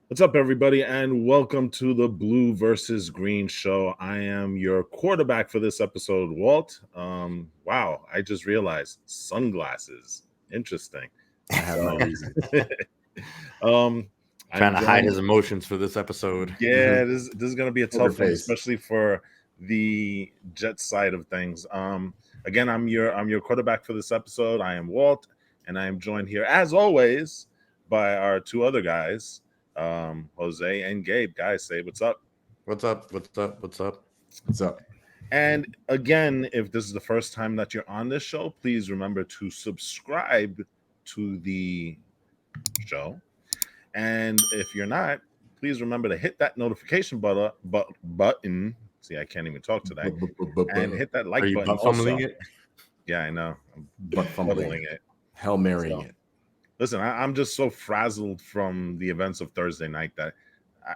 What's up, everybody, and welcome to the Blue versus Green show. I am your quarterback for this episode, Walt. Wow, I just realized sunglasses. Interesting. I have my reasons. um, Trying I'm to hide joined. his emotions for this episode. Yeah, this is gonna be a Poker tough one, face. especially for the Jets side of things. Again, I'm your quarterback for this episode. I am Walt, and I am joined here as always by our two other guys, Jose and Gabe. Guys, say what's up. What's up? What's up? What's up? What's up? And again, if this is the first time that you're on this show, please remember to subscribe to the show. And if you're not, please remember to hit that notification button. See, I can't even talk today. And hit that Are like you button butt also. fumbling it? Yeah, I know. I'm Butt fumbling buttling it. Hail Marying So, it. Listen, I'm just so frazzled from the events of Thursday night that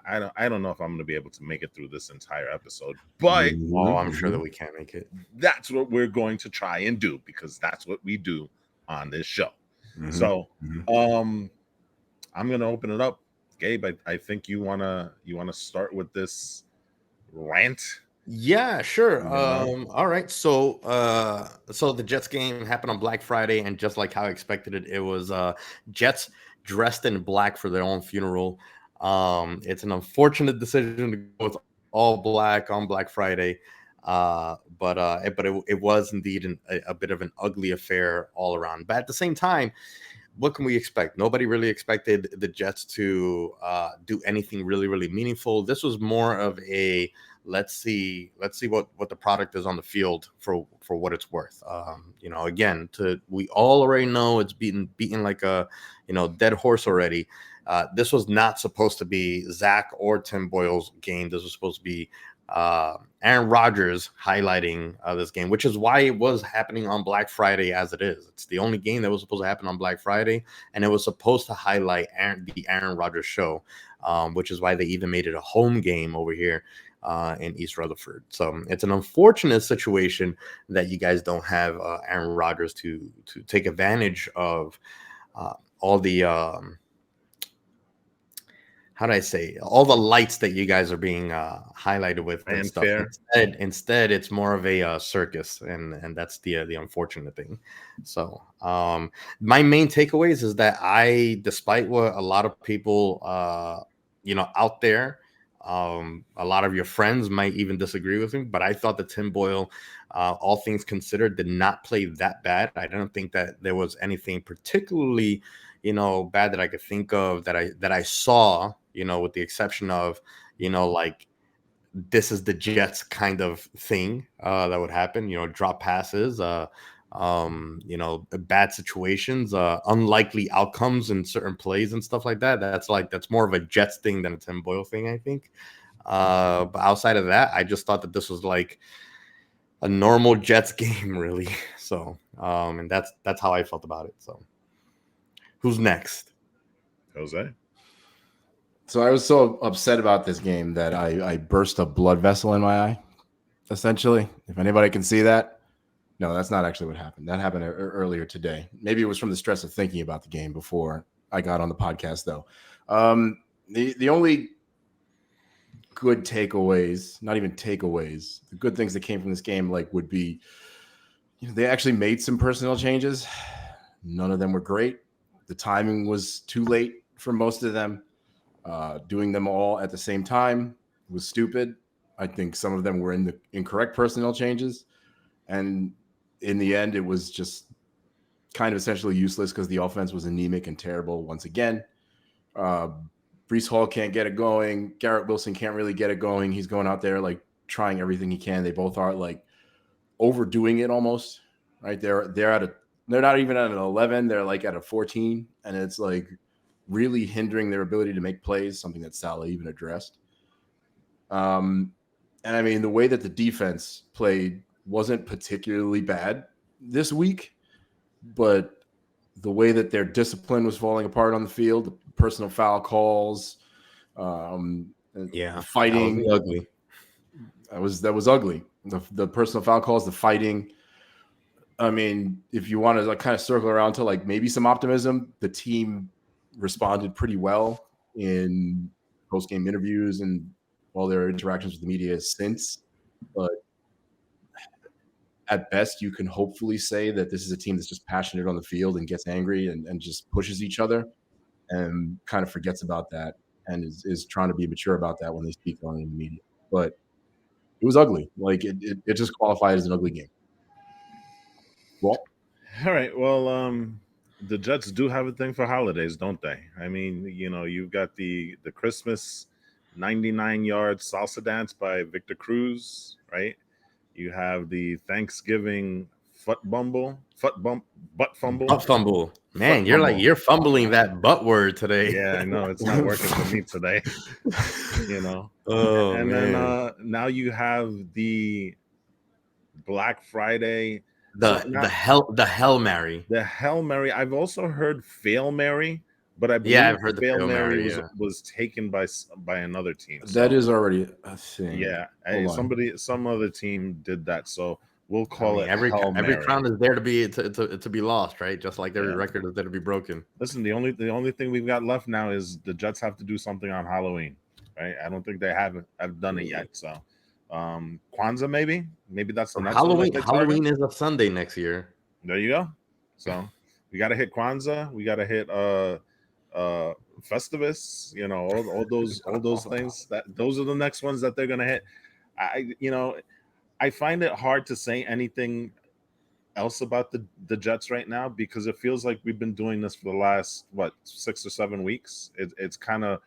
I don't know if I'm going to be able to make it through this entire episode. But Oh, I'm sure that we can't make it. that's what we're going to try and do because that's what we do on this show. Mhm. So, Mhm. I'm going to open it up. Gabe, I think you wanna start with this rant. Yeah, sure. Yeah. All right. So the Jets game happened on Black Friday, and just like how I expected it, it was Jets dressed in black for their own funeral. It's an unfortunate decision to go with all black on Black Friday. But it was indeed a bit of an ugly affair all around. But at the same time, what can we expect? Nobody really expected the Jets to do anything really meaningful. This was more of a let's see what the product is on the field for what it's worth. Again, we all already know it's beaten like a dead horse already. This was not supposed to be Zach or Tim Boyle's game. This was supposed to be Aaron Rodgers highlighting this game, which is why it was happening on Black Friday as it is. It's the only game that was supposed to happen on Black Friday, and it was supposed to highlight the Aaron Rodgers show, which is why they even made it a home game over here in East Rutherford. So it's an unfortunate situation that you guys don't have Aaron Rodgers to take advantage of all the how do I say, all the lights that you guys are being highlighted with and stuff. Instead, it's more of a circus, and that's the unfortunate thing. So, my main takeaways is that despite what a lot of people, out there, a lot of your friends might even disagree with me, but I thought that Tim Boyle, all things considered, did not play that bad. I don't think that there was anything particularly bad that I could think of that I saw, with the exception of, like, this is the Jets kind of thing that would happen, drop passes, bad situations, unlikely outcomes in certain plays and stuff like that. That's more of a Jets thing than a Tim Boyle thing, I think. But outside of that, I just thought that this was like a normal Jets game, really. So, and that's how I felt about it. So, who's next? Jose. So I was so upset about this game that I burst a blood vessel in my eye, essentially. If anybody can see that. No, that's not actually what happened. That happened earlier today. Maybe it was from the stress of thinking about the game before I got on the podcast, though. The only good takeaways, not even takeaways, the good things that came from this game, would be, they actually made some personnel changes. None of them were great. The timing was too late for most of them. Doing them all at the same time was stupid. I think some of them were in the incorrect personnel changes. And in the end, it was just kind of essentially useless because the offense was anemic and terrible once again. Breece Hall can't get it going. Garrett Wilson can't really get it going. He's going out there trying everything he can. They both are overdoing it almost. Right? They're not even at an 11. They're at a 14, and it's really hindering their ability to make plays, something that Saleh even addressed. And I mean, the way that the defense played wasn't particularly bad this week, but the way that their discipline was falling apart on the field, the personal foul calls, fighting, that was ugly. That was ugly. The personal foul calls, the fighting. I mean, if you want to kind of circle around to maybe some optimism, the team responded pretty well in post-game interviews and all their interactions with the media since. But at best, you can hopefully say that this is a team that's just passionate on the field and gets angry and just pushes each other and kind of forgets about that and is trying to be mature about that when they speak on it in the media. But it was ugly. Like it just qualified as an ugly game. Well, All right. Well, the Jets do have a thing for holidays, don't they? I mean, you've got the Christmas 99-yard salsa dance by Victor Cruz, right? You have the Thanksgiving butt fumble. Butt fumble. Man, Foot you're fumble. fumbling that butt word today. Yeah, I know it's not working for me today. Oh, And man. then now you have the Black Friday. The Hail Mary. The Hail Mary. I've also heard Fail Mary, but I believe I've heard the Fail Hail Mary Mary, was taken by another team. that is already a thing. Yeah, Hold on. some other team did that, so we'll I call mean, it every Hail Mary. crown is there to be lost, right? Just like every record is there to be broken. Listen, the only thing we've got left now is the Jets have to do something on Halloween, right? I don't think they have done it yet. So, Kwanzaa maybe that's the next one that they target. Halloween is a Sunday next year. There you go. So we got to hit Kwanzaa. We got to hit Festivus. All those things. Those are the next ones that they're gonna hit. I find it hard to say anything else about the Jets right now because it feels like we've been doing this for the last 6 or 7 weeks. It's kind of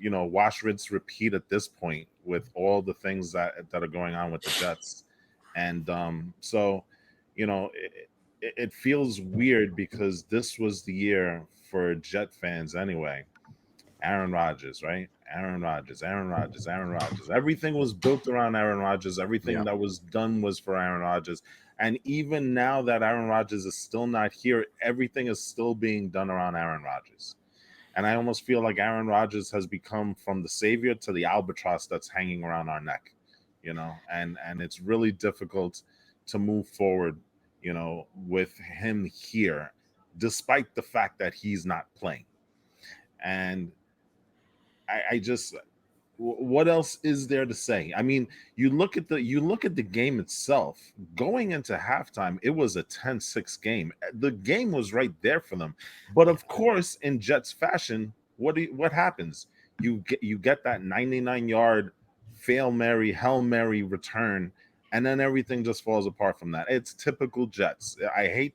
wash, rinse, repeat at this point with all the things that are going on with the Jets, and so it feels weird because this was the year for Jet fans anyway. Aaron Rodgers, right? Aaron Rodgers. Everything was built around Aaron Rodgers. Everything that was done was for Aaron Rodgers. And even now that Aaron Rodgers is still not here, everything is still being done around Aaron Rodgers. And I almost feel like Aaron Rodgers has become from the savior to the albatross that's hanging around our neck, and it's really difficult to move forward, with him here, despite the fact that he's not playing. And I just, what else is there to say? I mean, you look at the game itself. Going into halftime, it was a 10-6 game. The game was right there for them. But of course, in Jets fashion, what happens? You get that 99-yard Hail Mary return, and then everything just falls apart from that. It's typical Jets. I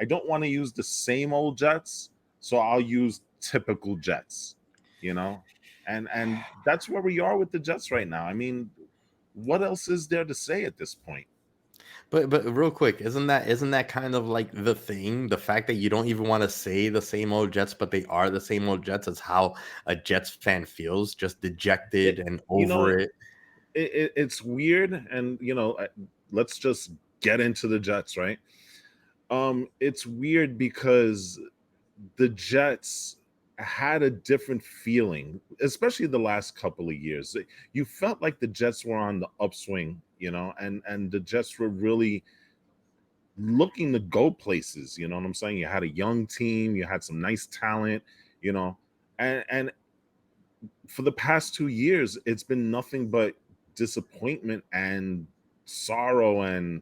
don't want to use the same old Jets, so I'll use typical Jets, and that's where we are with the Jets right now. I mean, what else is there to say at this point? But real quick, isn't that kind of like the thing? The fact that you don't even want to say the same old Jets, but they are the same old Jets, is how a Jets fan feels, just dejected and over it. It's weird, and let's just get into the Jets, right? It's weird because the Jets had a different feeling, especially the last couple of years. You felt like the Jets were on the upswing, and the Jets were really looking to go places. You know what I'm saying? You had a young team, you had some nice talent, and for the past 2 years, it's been nothing but disappointment and sorrow and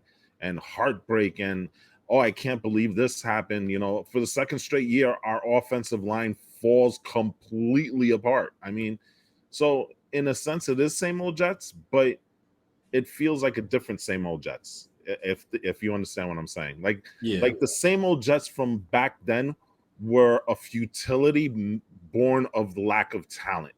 heartbreak and I can't believe this happened. For the second straight year, our offensive line falls completely apart. I mean, so in a sense, it is same old Jets, but it feels like a different same old Jets. If you understand what I'm saying, like the same old Jets from back then were a futility born of the lack of talent.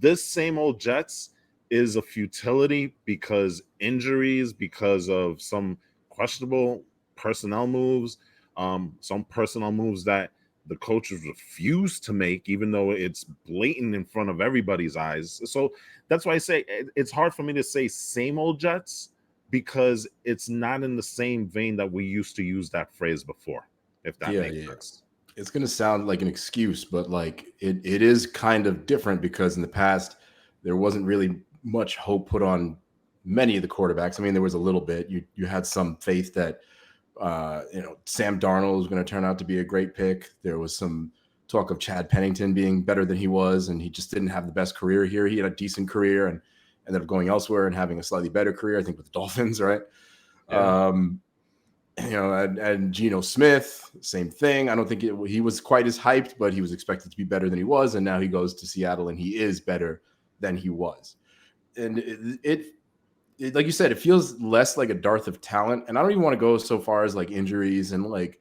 This same old Jets is a futility because injuries, because of some questionable personnel moves, some personnel moves that the coaches refuse to make, even though it's blatant in front of everybody's eyes. So that's why I say it's hard for me to say same old Jets because it's not in the same vein that we used to use that phrase before, if that makes sense. It's going to sound like an excuse, but like it is kind of different because in the past, there wasn't really much hope put on many of the quarterbacks. I mean, there was a little bit. You had some faith that Sam Darnold was going to turn out to be a great pick. There was some talk of Chad Pennington being better than he was, and he just didn't have the best career here. He had a decent career and ended up going elsewhere and having a slightly better career, I think, with the Dolphins, right? Yeah. And Geno Smith, same thing. I don't think he was quite as hyped, but he was expected to be better than he was, and now he goes to Seattle and he is better than he was. And it like you said, it feels less like a dearth of talent. And I don't even want to go so far as like injuries and like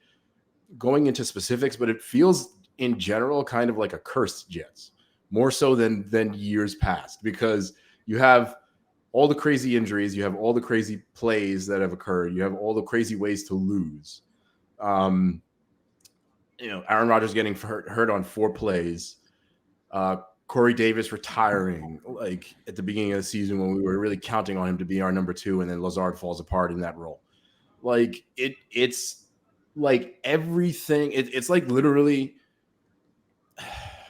going into specifics, but it feels in general kind of like a cursed Jets, more so than years past, because you have all the crazy injuries, you have all the crazy plays that have occurred, you have all the crazy ways to lose. Aaron Rodgers getting hurt on 4 plays, Corey Davis retiring like at the beginning of the season when we were really counting on him to be our number 2, and then Lazard falls apart in that role. Like it's like everything. It's like literally,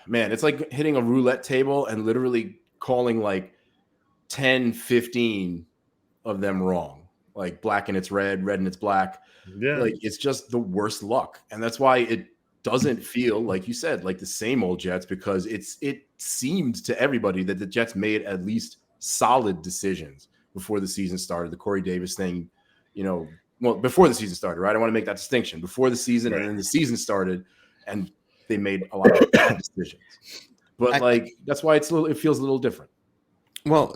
man, it's like hitting a roulette table and literally calling like 10, 15 of them wrong. Like black and it's red, red and it's black. Yeah. Like it's just the worst luck. And that's why it doesn't feel, like you said, like the same old Jets, because it seemed to everybody that the Jets made at least solid decisions before the season started. The Corey Davis thing, well, before the season started, right? I want to make that distinction before the season, right. And then the season started and they made a lot of bad decisions. But that's why it feels a little different. Well,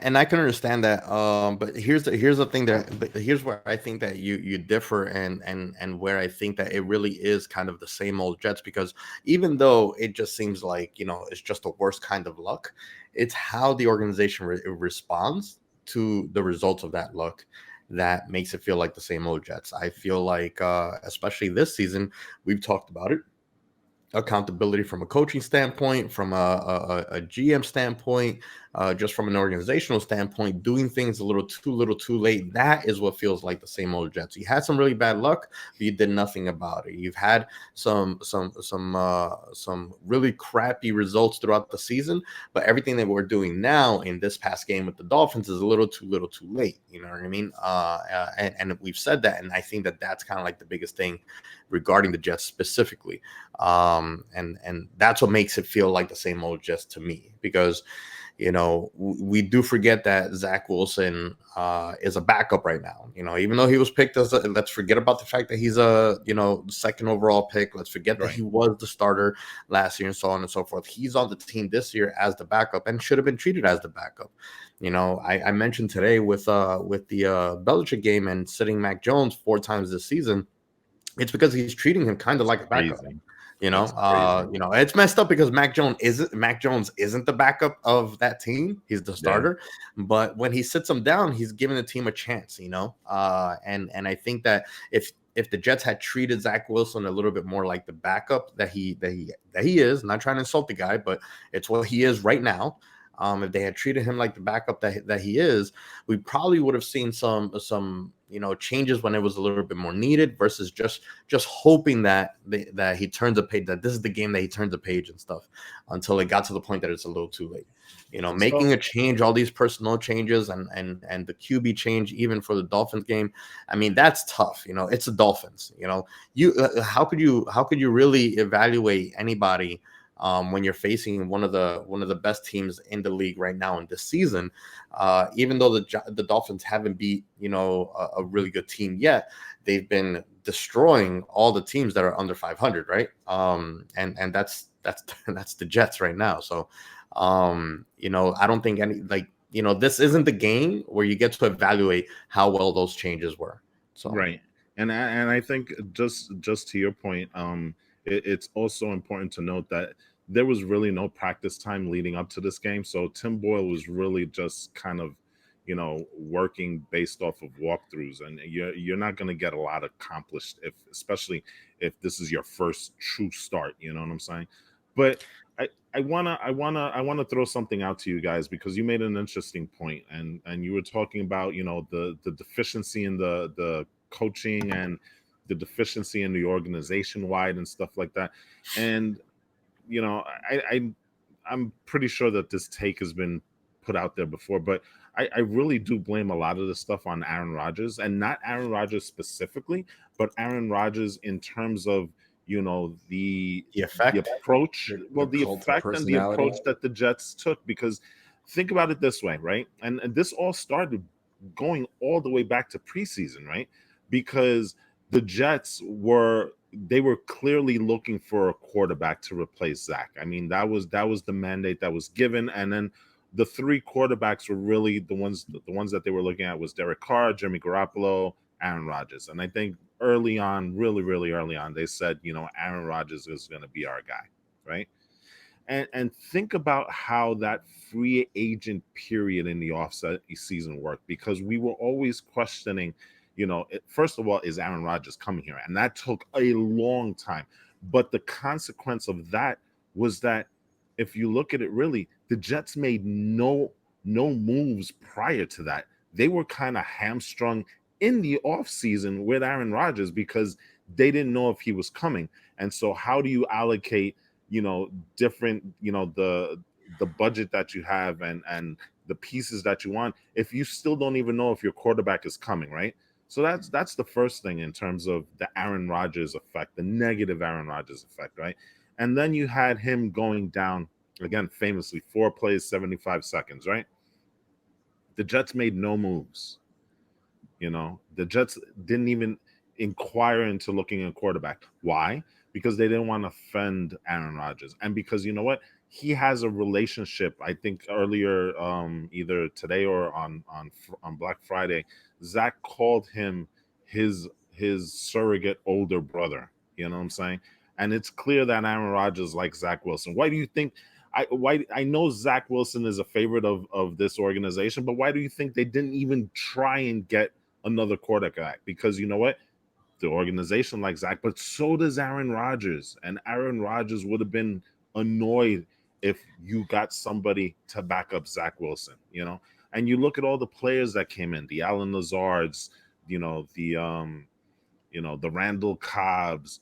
and I can understand that. But here's the thing here's where I think that you differ, and where I think that it really is kind of the same old Jets, because even though it just seems like, it's just the worst kind of luck, it's how the organization responds to the results of that luck that makes it feel like the same old Jets. I feel like, especially this season, we've talked about it. Accountability from a coaching standpoint, from a GM standpoint, just from an organizational standpoint, doing things a little too late. That is what feels like the same old Jets. You had some really bad luck, but you did nothing about it. You've had some really crappy results throughout the season, but everything that we're doing now in this past game with the Dolphins is a little too late. You know what I mean? And we've said that, and I think that that's kind of like the biggest thing regarding the Jets specifically. And that's what makes it feel like the same old Jets to me, because we do forget that Zach Wilson is a backup right now. Even though he was picked let's forget about the fact that he's a second overall pick. Let's forget that he was the starter last year and so on and so forth. He's on the team this year as the backup and should have been treated as the backup. I mentioned today with the Belichick game and sitting Mac Jones 4 times this season, it's because he's treating him kind of like a backup. It's messed up because Mac Jones isn't the backup of that team. He's the starter, but when he sits him down, he's giving the team a chance. And I think that if the Jets had treated Zach Wilson a little bit more like the backup that he is, not trying to insult the guy, but it's what he is right now. If they had treated him like the backup that he is, we probably would have seen some changes when it was a little bit more needed, versus just hoping that he turns a page, that this is the game that he turns a page and stuff, until it got to the point that it's a little too late. Making a change, all these personnel changes and the QB change, even for the Dolphins game. I mean, that's tough. It's the Dolphins. How could you really evaluate anybody when you're facing one of the best teams in the league right now in this season? Even though the Dolphins haven't beat a really good team yet, they've been destroying all the teams that are under 500, right? And that's the Jets right now. So I don't think this isn't the game where you get to evaluate how well those changes were. So right, and I think just to your point, it's also important to note that there was really no practice time leading up to this game. So Tim Boyle was really just kind of, working based off of walkthroughs, and you're not going to get a lot accomplished especially if this is your first true start. You know what I'm saying? But I wanna throw something out to you guys, because you made an interesting point, and you were talking about the deficiency in the coaching and the deficiency in the organization wide and stuff like that. And I'm pretty sure that this take has been put out there before, but I really do blame a lot of this stuff on Aaron Rodgers, and not Aaron Rodgers specifically, but Aaron Rodgers in terms of the effect. approach, the cult of effect and the personality. approach that the Jets took. Because think about it this way, right? And this all started going all the way back to preseason, right? Because the Jets were clearly looking for a quarterback to replace Zach. I mean, that was the mandate that was given, and then the three quarterbacks were really the ones that they were looking at was Derek Carr, Jimmy Garoppolo, Aaron Rodgers. And I think early on, really early on, they said, Aaron Rodgers is going to be our guy, right? And think about how that free agent period in the offset season worked, because we were always questioning, first of all, is Aaron Rodgers coming here? And that took a long time. But the consequence of that was that if you look at it, really, the Jets made no moves prior to that. They were kind of hamstrung in the offseason with Aaron Rodgers because they didn't know if he was coming. And so how do you allocate, different, the budget that you have and the pieces that you want if you still don't even know if your quarterback is coming, right? So that's the first thing in terms of the Aaron Rodgers effect, the negative Aaron Rodgers effect, right? And then you had him going down, again, famously, 4 plays, 75 seconds, right? The Jets made no moves. The Jets didn't even inquire into looking at quarterback. Why? Because they didn't want to offend Aaron Rodgers. And because, you know what? He has a relationship. I think earlier, either today or on Black Friday, Zach called him his surrogate older brother. You know what I'm saying? And it's clear that Aaron Rodgers likes Zach Wilson. Why do you think? I know Zach Wilson is a favorite of this organization, but why do you think they didn't even try and get another quarterback? Because you know what? The organization likes Zach, but so does Aaron Rodgers. And Aaron Rodgers would have been annoyed if you got somebody to back up Zach Wilson, And you look at all the players that came in, the Alan Lazards, the Randall Cobbs,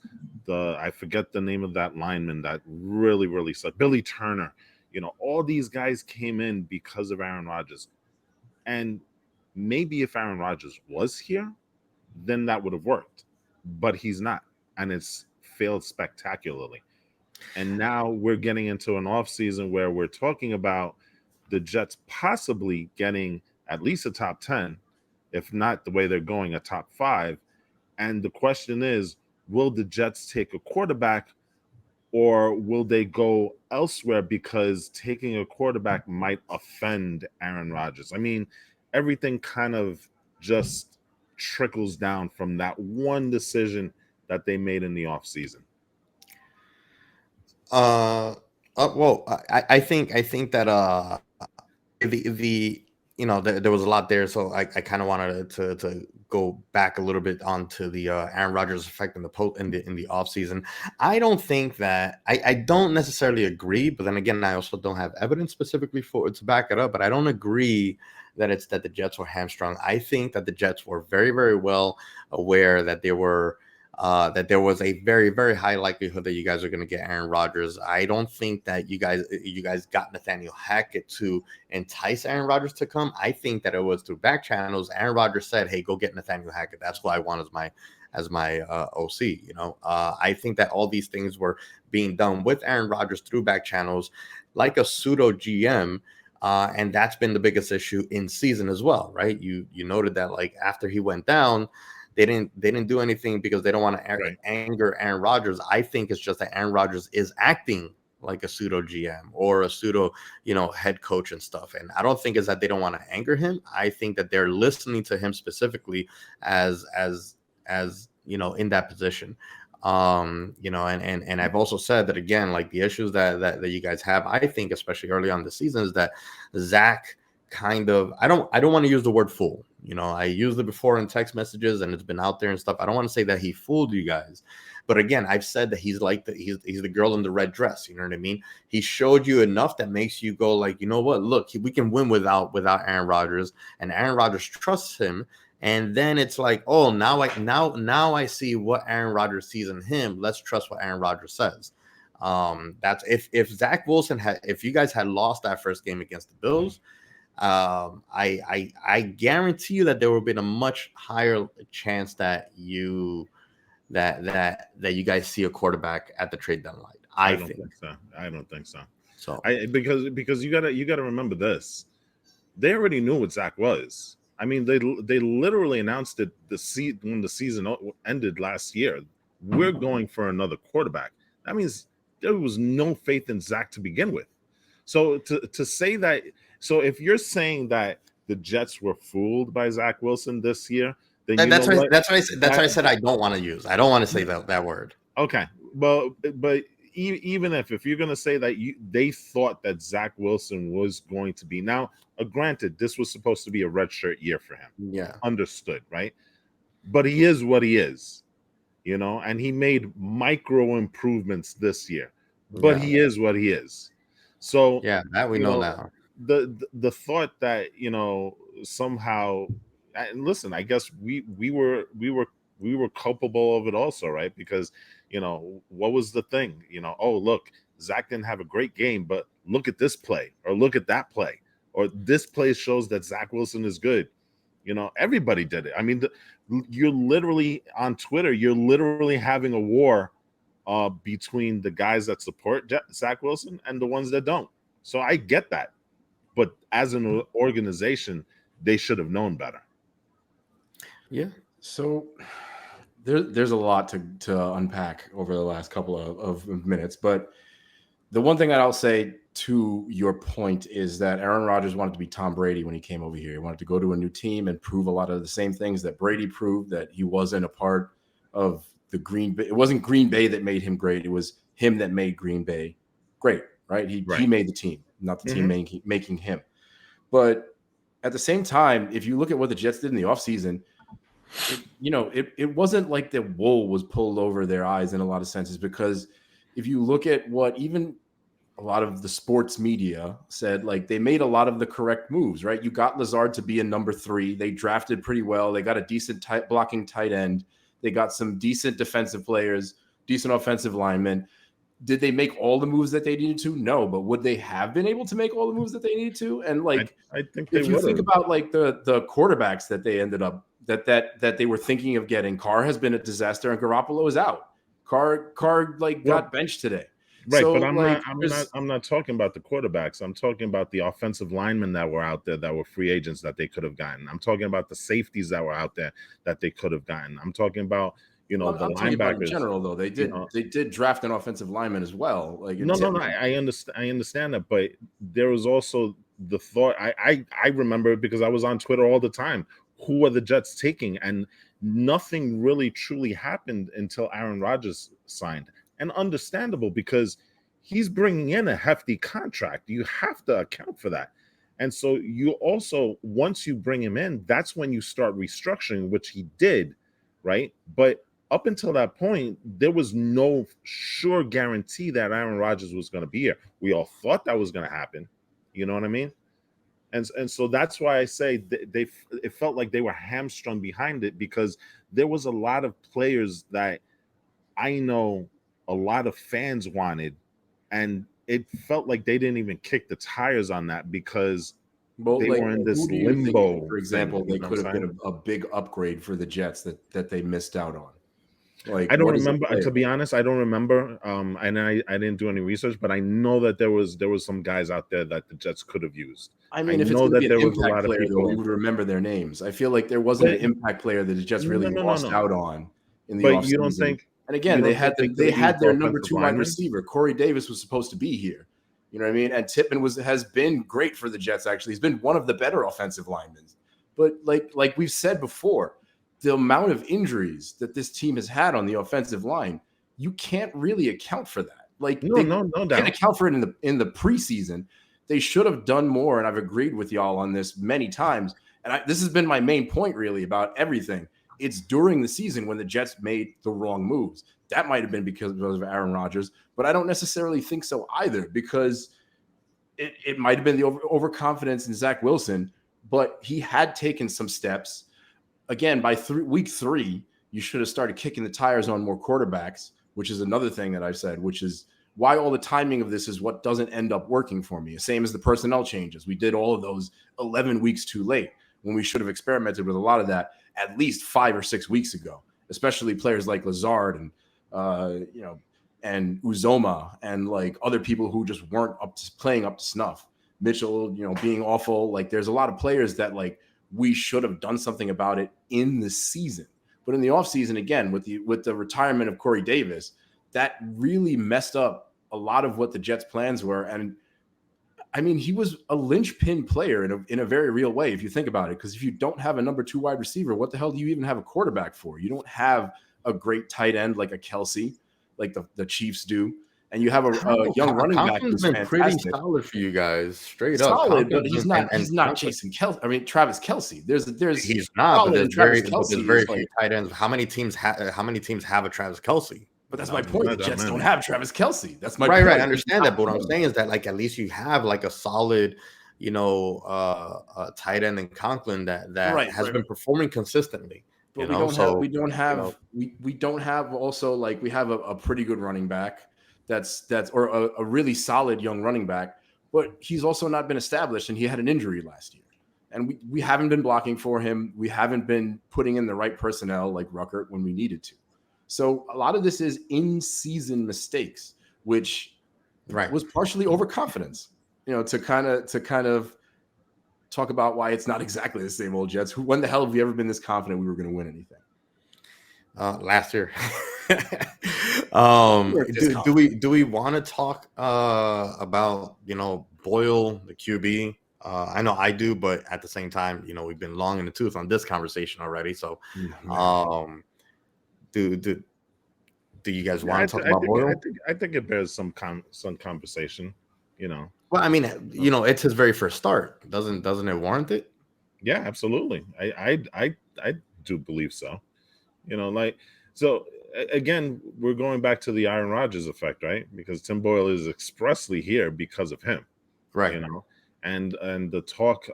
I forget the name of that lineman that really sucked, Billy Turner. All these guys came in because of Aaron Rodgers. And maybe if Aaron Rodgers was here, then that would have worked. But he's not. And it's failed spectacularly. And now we're getting into an offseason where we're talking about the Jets possibly getting at least a top 10, if not the way they're going, a top 5. And the question is, will the Jets take a quarterback or will they go elsewhere because taking a quarterback might offend Aaron Rodgers? I mean, everything kind of just trickles down from that one decision that they made in the offseason. Well, I think that there was a lot there, so I kind of wanted to go back a little bit onto the Aaron Rodgers effect in the offseason. I don't think that I don't necessarily agree, but then again, I also don't have evidence specifically to back it up. But I don't agree that it's that the Jets were hamstrung. I think that the Jets were very, very well aware that there was a very, very high likelihood that you guys are going to get Aaron Rodgers. I don't think that you guys got Nathaniel Hackett to entice Aaron Rodgers to come. I think that it was through back channels. Aaron Rodgers said, "Hey, go get Nathaniel Hackett. That's who I want as my OC." I think that all these things were being done with Aaron Rodgers through back channels, like a pseudo GM. And that's been the biggest issue in season as well, right? You noted that, like, after he went down, they didn't do anything because they don't want to anger Aaron Rodgers. I think it's just that Aaron Rodgers is acting like a pseudo GM or a pseudo, head coach and stuff. And I don't think it's that they don't want to anger him. I think that they're listening to him specifically as in that position. And I've also said that, again, like, the issues that you guys have, I think, especially early on in the season, is that Zach kind of, I don't want to use the word fool. I used it before in text messages and it's been out there and stuff. I don't want to say that he fooled you guys, but again, I've said that he's like he's the girl in the red dress. You know what I mean? He showed you enough that makes you go, like, you know what? Look, we can win without Aaron Rodgers, and Aaron Rodgers trusts him. And then it's like, oh, now I see what Aaron Rodgers sees in him. Let's trust what Aaron Rodgers says. That's if Zach Wilson if you guys had lost that first game against the Bills, I guarantee you that there would have been a much higher chance that that you guys see a quarterback at the trade deadline. I don't think so. I don't think so. So because you gotta remember this. They already knew what Zach was. I mean, they literally announced it when the season ended last year. We're going for another quarterback. That means there was no faith in Zach to begin with. So to say that, so if you're saying that the Jets were fooled by Zach Wilson this year, then that's why I said I don't want to use. I don't want to say that word. Okay, but even if you're going to say that they thought that Zach Wilson was going to be, now, granted, this was supposed to be a redshirt year for him. Yeah, understood, right? But he is what he is, and he made micro improvements this year. But he is what he is. So yeah, that we know now. The thought that somehow, and listen, I guess we were culpable of it also, right? Because what was the thing? Oh, look, Zach didn't have a great game, but look at this play, or look at that play, or this play shows that Zach Wilson is good. Everybody did it. I mean, you're literally on Twitter, you're literally having a war between the guys that support Zach Wilson and the ones that don't. So I get that, but as an organization, they should have known better. Yeah. So there's a lot to unpack over the last couple of minutes, but the one thing that I'll say to your point is that Aaron Rodgers wanted to be Tom Brady when he came over here. He wanted to go to a new team and prove a lot of the same things that Brady proved, that he wasn't a part of the Green Bay. It wasn't Green Bay that made him great. It was him that made Green Bay great, right? He made the team, not the team making him. But at the same time, if you look at what the Jets did in the offseason, it wasn't like the wool was pulled over their eyes in a lot of senses, because if you look at what even a lot of the sports media said, like, they made a lot of the correct moves, right? You got Lazard to be a number 3. They drafted pretty well. They got a decent blocking tight end. They got some decent defensive players, decent offensive linemen. Did they make all the moves that they needed to? No, but would they have been able to make all the moves that they needed to? And like, I think if you think about like the quarterbacks that they ended up that they were thinking of getting, Carr has been a disaster and Garoppolo is out. Carr got benched today. Right, so, but I'm not talking about the quarterbacks. I'm talking about the offensive linemen that were out there that were free agents that they could have gotten. I'm talking about the safeties that were out there that they could have gotten. I'm talking about the linebackers. In general, though, they did draft an offensive lineman as well. Like no, I understand that, but there was also the thought. I remember it because I was on Twitter all the time. Who are the Jets taking? And nothing really truly happened until Aaron Rodgers signed. And understandable, because he's bringing in a hefty contract. You have to account for that. And so you also, once you bring him in, that's when you start restructuring, which he did, right? But up until that point, there was no sure guarantee that Aaron Rodgers was going to be here. We all thought that was going to happen. You know what I mean? And so that's why I say it felt like they were hamstrung behind it, because there was a lot of players that I know a lot of fans wanted, and it felt like they didn't even kick the tires on that, because they were in this limbo. For example, they could have been a big upgrade for the Jets that they missed out on. Like, I don't remember, to be honest. I don't remember, and I didn't do any research, but I know that there was some guys out there that the Jets could have used. I mean, if it's going to be an impact player, though, we would remember their names. I feel like there wasn't an impact player that the Jets really lost out on in the offseason. But you don't think? And again, they had their number 2 wide receiver. Corey Davis was supposed to be here. You know what I mean? And Tippmann has been great for the Jets, actually. He's been one of the better offensive linemen. But like we've said before, the amount of injuries that this team has had on the offensive line, you can't really account for that. Like, no doubt. Can't account for it in the preseason. They should have done more, and I've agreed with y'all on this many times. And this has been my main point, really, about everything. It's during the season when the Jets made the wrong moves. That might have been because of Aaron Rodgers, but I don't necessarily think so either, because it might have been the overconfidence in Zach Wilson, but he had taken some steps. Again, by week 3, you should have started kicking the tires on more quarterbacks, which is another thing that I've said, which is why all the timing of this is what doesn't end up working for me. Same as the personnel changes. We did all of those 11 weeks too late, when we should have experimented with a lot of that at least 5 or 6 weeks ago, especially players like Lazard and and Uzoma and like other people who just weren't playing up to snuff. Mitchell, being awful. Like there's a lot of players that like we should have done something about it in the season. But in the offseason, again, with the retirement of Corey Davis, that really messed up a lot of what the Jets' plans were. And I mean, he was a linchpin player in a very real way, if you think about it. Because if you don't have a number 2 wide receiver, what the hell do you even have a quarterback for? You don't have a great tight end like a Kelsey, like the Chiefs do. And you have a young running back who's been pretty solid for you guys, straight up. Solid, but he's not chasing Kelsey. I mean, Travis Kelsey. He's not. But there's very few tight ends. How many teams have a Travis Kelsey? But that's my point. The Jets don't have Travis Kelsey. That's my point. Right. I understand that. But what I'm saying is that like at least you have like a solid, tight end in Conklin that has been performing consistently. But we don't have also like we have a pretty good running back. That's a really solid young running back, but he's also not been established, and he had an injury last year, and we haven't been blocking for him. We haven't been putting in the right personnel like Ruckert when we needed to. So a lot of this is in-season mistakes, which was partially overconfidence. To kind of talk about why it's not exactly the same old Jets. When the hell have we ever been this confident we were going to win anything? Last year. Do we want to talk about Boyle, the QB? I know I do, but at the same time, we've been long in the tooth on this conversation already. So, do you guys want to talk about Boyle? I think it bears some conversation. Well, I mean, it's his very first start. Doesn't it warrant it? Yeah, absolutely. I do believe so. So again, we're going back to the Aaron Rodgers effect, right? Because Tim Boyle is expressly here because of him, right? And the talk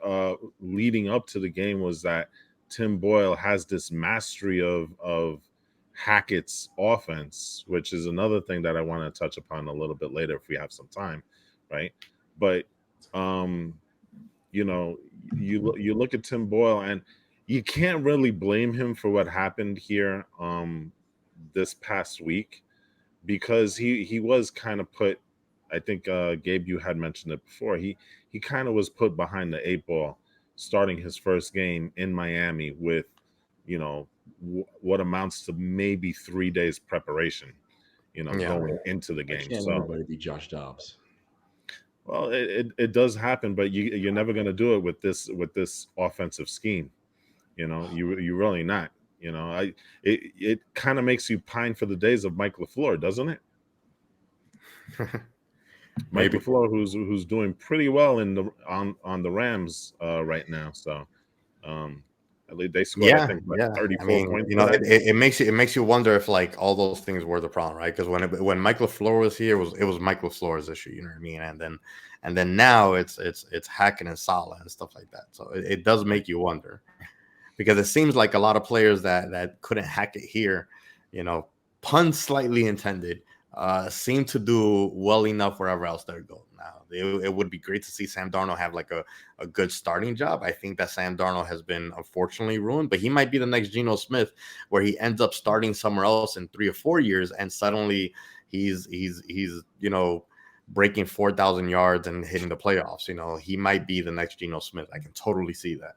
leading up to the game was that Tim Boyle has this mastery of Hackett's offense, which is another thing that I want to touch upon a little bit later if we have some time, right? But you look at Tim Boyle and you can't really blame him for what happened here this past week, because he was kind of put, I think Gabe, you had mentioned it before, he kind of was put behind the 8 ball starting his first game in Miami with what amounts to maybe 3 days preparation going into the game. Can't anybody be Josh Dobbs? Well, it does happen, but you're never going to do it with this offensive scheme. You really not. It kind of makes you pine for the days of Mike LaFleur, doesn't it? Mike LaFleur, who's doing pretty well on the Rams right now. So at least they scored, I think, 34 points. It makes you wonder if like all those things were the problem, right? Because when Mike LaFleur was here, it was Mike LaFleur's issue. You know what I mean? And then now it's Hackett and Saleh and stuff like that. So it does make you wonder. Because it seems like a lot of players that couldn't hack it here, pun slightly intended, seem to do well enough wherever else they go. Now, it would be great to see Sam Darnold have like a good starting job. I think that Sam Darnold has been unfortunately ruined, but he might be the next Geno Smith, where he ends up starting somewhere else in 3 or 4 years, and suddenly he's breaking 4,000 yards and hitting the playoffs. He might be the next Geno Smith. I can totally see that.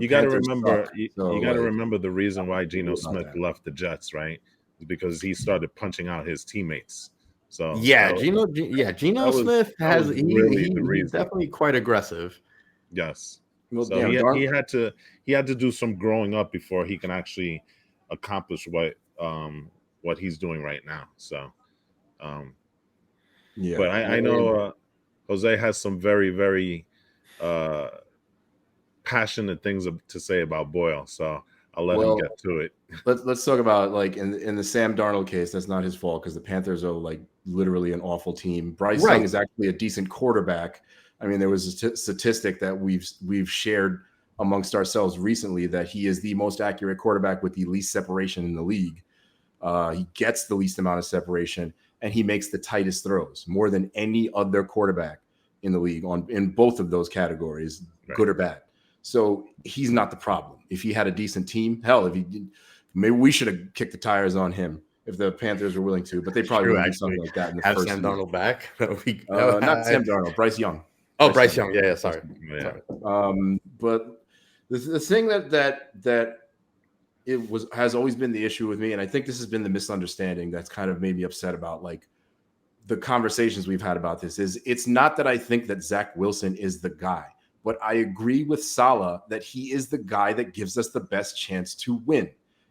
You got to remember. You got to remember the reason why Geno Smith left the Jets, right? Because he started punching out his teammates. So Geno Smith he's definitely quite aggressive. Yes. So he had to do some growing up before he can actually accomplish what he's doing right now. So, but I know Jose has some very, very passionate things to say about Boyle, so I'll let him get to it. Let's talk about like in the Sam Darnold case. That's not his fault because the Panthers are like literally an awful team. Bryce Young is actually a decent quarterback. I mean, there was a statistic that we've shared amongst ourselves recently that he is the most accurate quarterback with the least separation in the league. He gets the least amount of separation, and he makes the tightest throws more than any other quarterback in the league in both of those categories, good or bad. So he's not the problem. If he had a decent team, hell, if he Maybe we should have kicked the tires on him if the Panthers were willing to, but they probably wouldn't do something like that in the have first Sam season. Darnold back. Not Sam Darnold, Bryce Young. Oh, Bryce Young. Yeah, sorry. Yeah. But the thing that has always been the issue with me, and I think this has been the misunderstanding that's kind of made me upset about like the conversations we've had about this, is it's not that I think that Zach Wilson is the guy, but I agree with Saleh that he is the guy that gives us the best chance to win.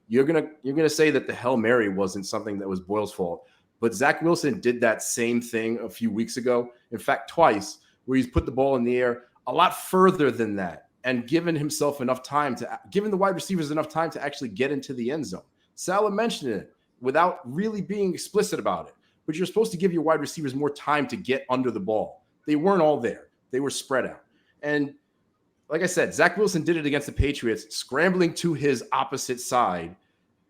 You're gonna say that the Hail Mary wasn't something that was Boyle's fault, but Zach Wilson did that same thing a few weeks ago. In fact, twice, where he's put the ball in the air a lot further than that and given the wide receivers enough time to actually get into the end zone. Saleh mentioned it without really being explicit about it, but you're supposed to give your wide receivers more time to get under the ball. They weren't all there. They were spread out. And like I said, Zach Wilson did it against the Patriots, scrambling to his opposite side,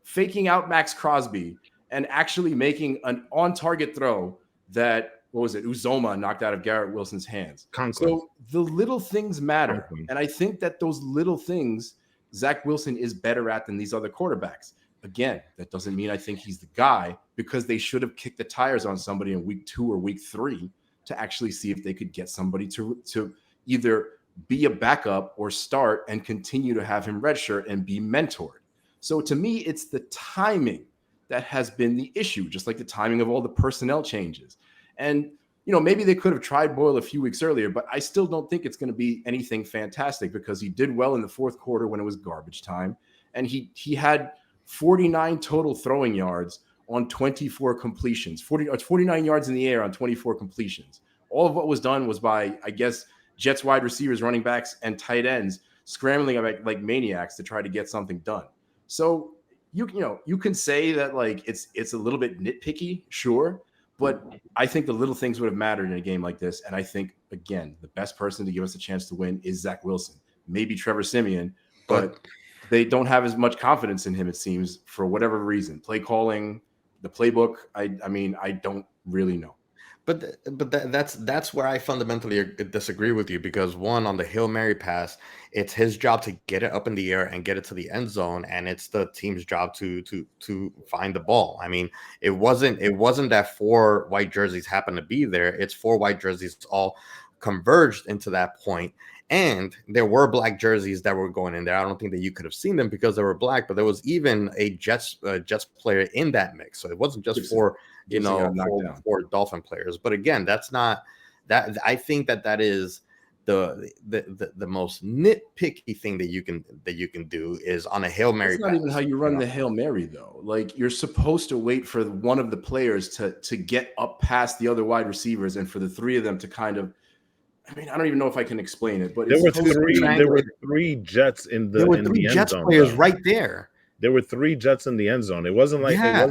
faking out Max Crosby, and actually making an on-target throw that, Uzoma knocked out of Garrett Wilson's hands. Conklin. So the little things matter. And I think that those little things Zach Wilson is better at than these other quarterbacks. Again, that doesn't mean I think he's the guy, because they should have kicked the tires on somebody in week 2 or week 3 to actually see if they could get somebody to either be a backup or start and continue to have him redshirt and be mentored. So to me, it's the timing that has been the issue, just like the timing of all the personnel changes. And, maybe they could have tried Boyle a few weeks earlier, but I still don't think it's going to be anything fantastic, because he did well in the fourth quarter when it was garbage time. And he had 49 total throwing yards on 24 completions, 49 yards in the air on 24 completions. All of what was done was by, I guess, Jets wide receivers, running backs, and tight ends scrambling like maniacs to try to get something done. So you can say that like it's a little bit nitpicky, sure, but I think the little things would have mattered in a game like this. And I think, again, the best person to give us a chance to win is Zach Wilson, maybe Trevor Siemian, but they don't have as much confidence in him, it seems, for whatever reason. Play calling, the playbook, I don't really know. But that's where I fundamentally disagree with you, because one, on the Hail Mary pass, it's his job to get it up in the air and get it to the end zone, and it's the team's job to find the ball. I mean, it wasn't that 4 white jerseys happened to be there. It's 4 white jerseys all converged into that point. And there were black jerseys that were going in there. I don't think that you could have seen them because they were black, but there was even a Jets player in that mix. So it wasn't just for Dolphin players. But again, that's not that. I think that is the most nitpicky thing that you can do is on a Hail Mary. That's not even how you run the Hail Mary, though. Like, you're supposed to wait for one of the players to get up past the other wide receivers, and for the 3 of them to kind of. I mean, I don't even know if I can explain it, but there were 3 Jets in the. There were 3 Jets players right there. There were 3 Jets in the end zone. It wasn't like they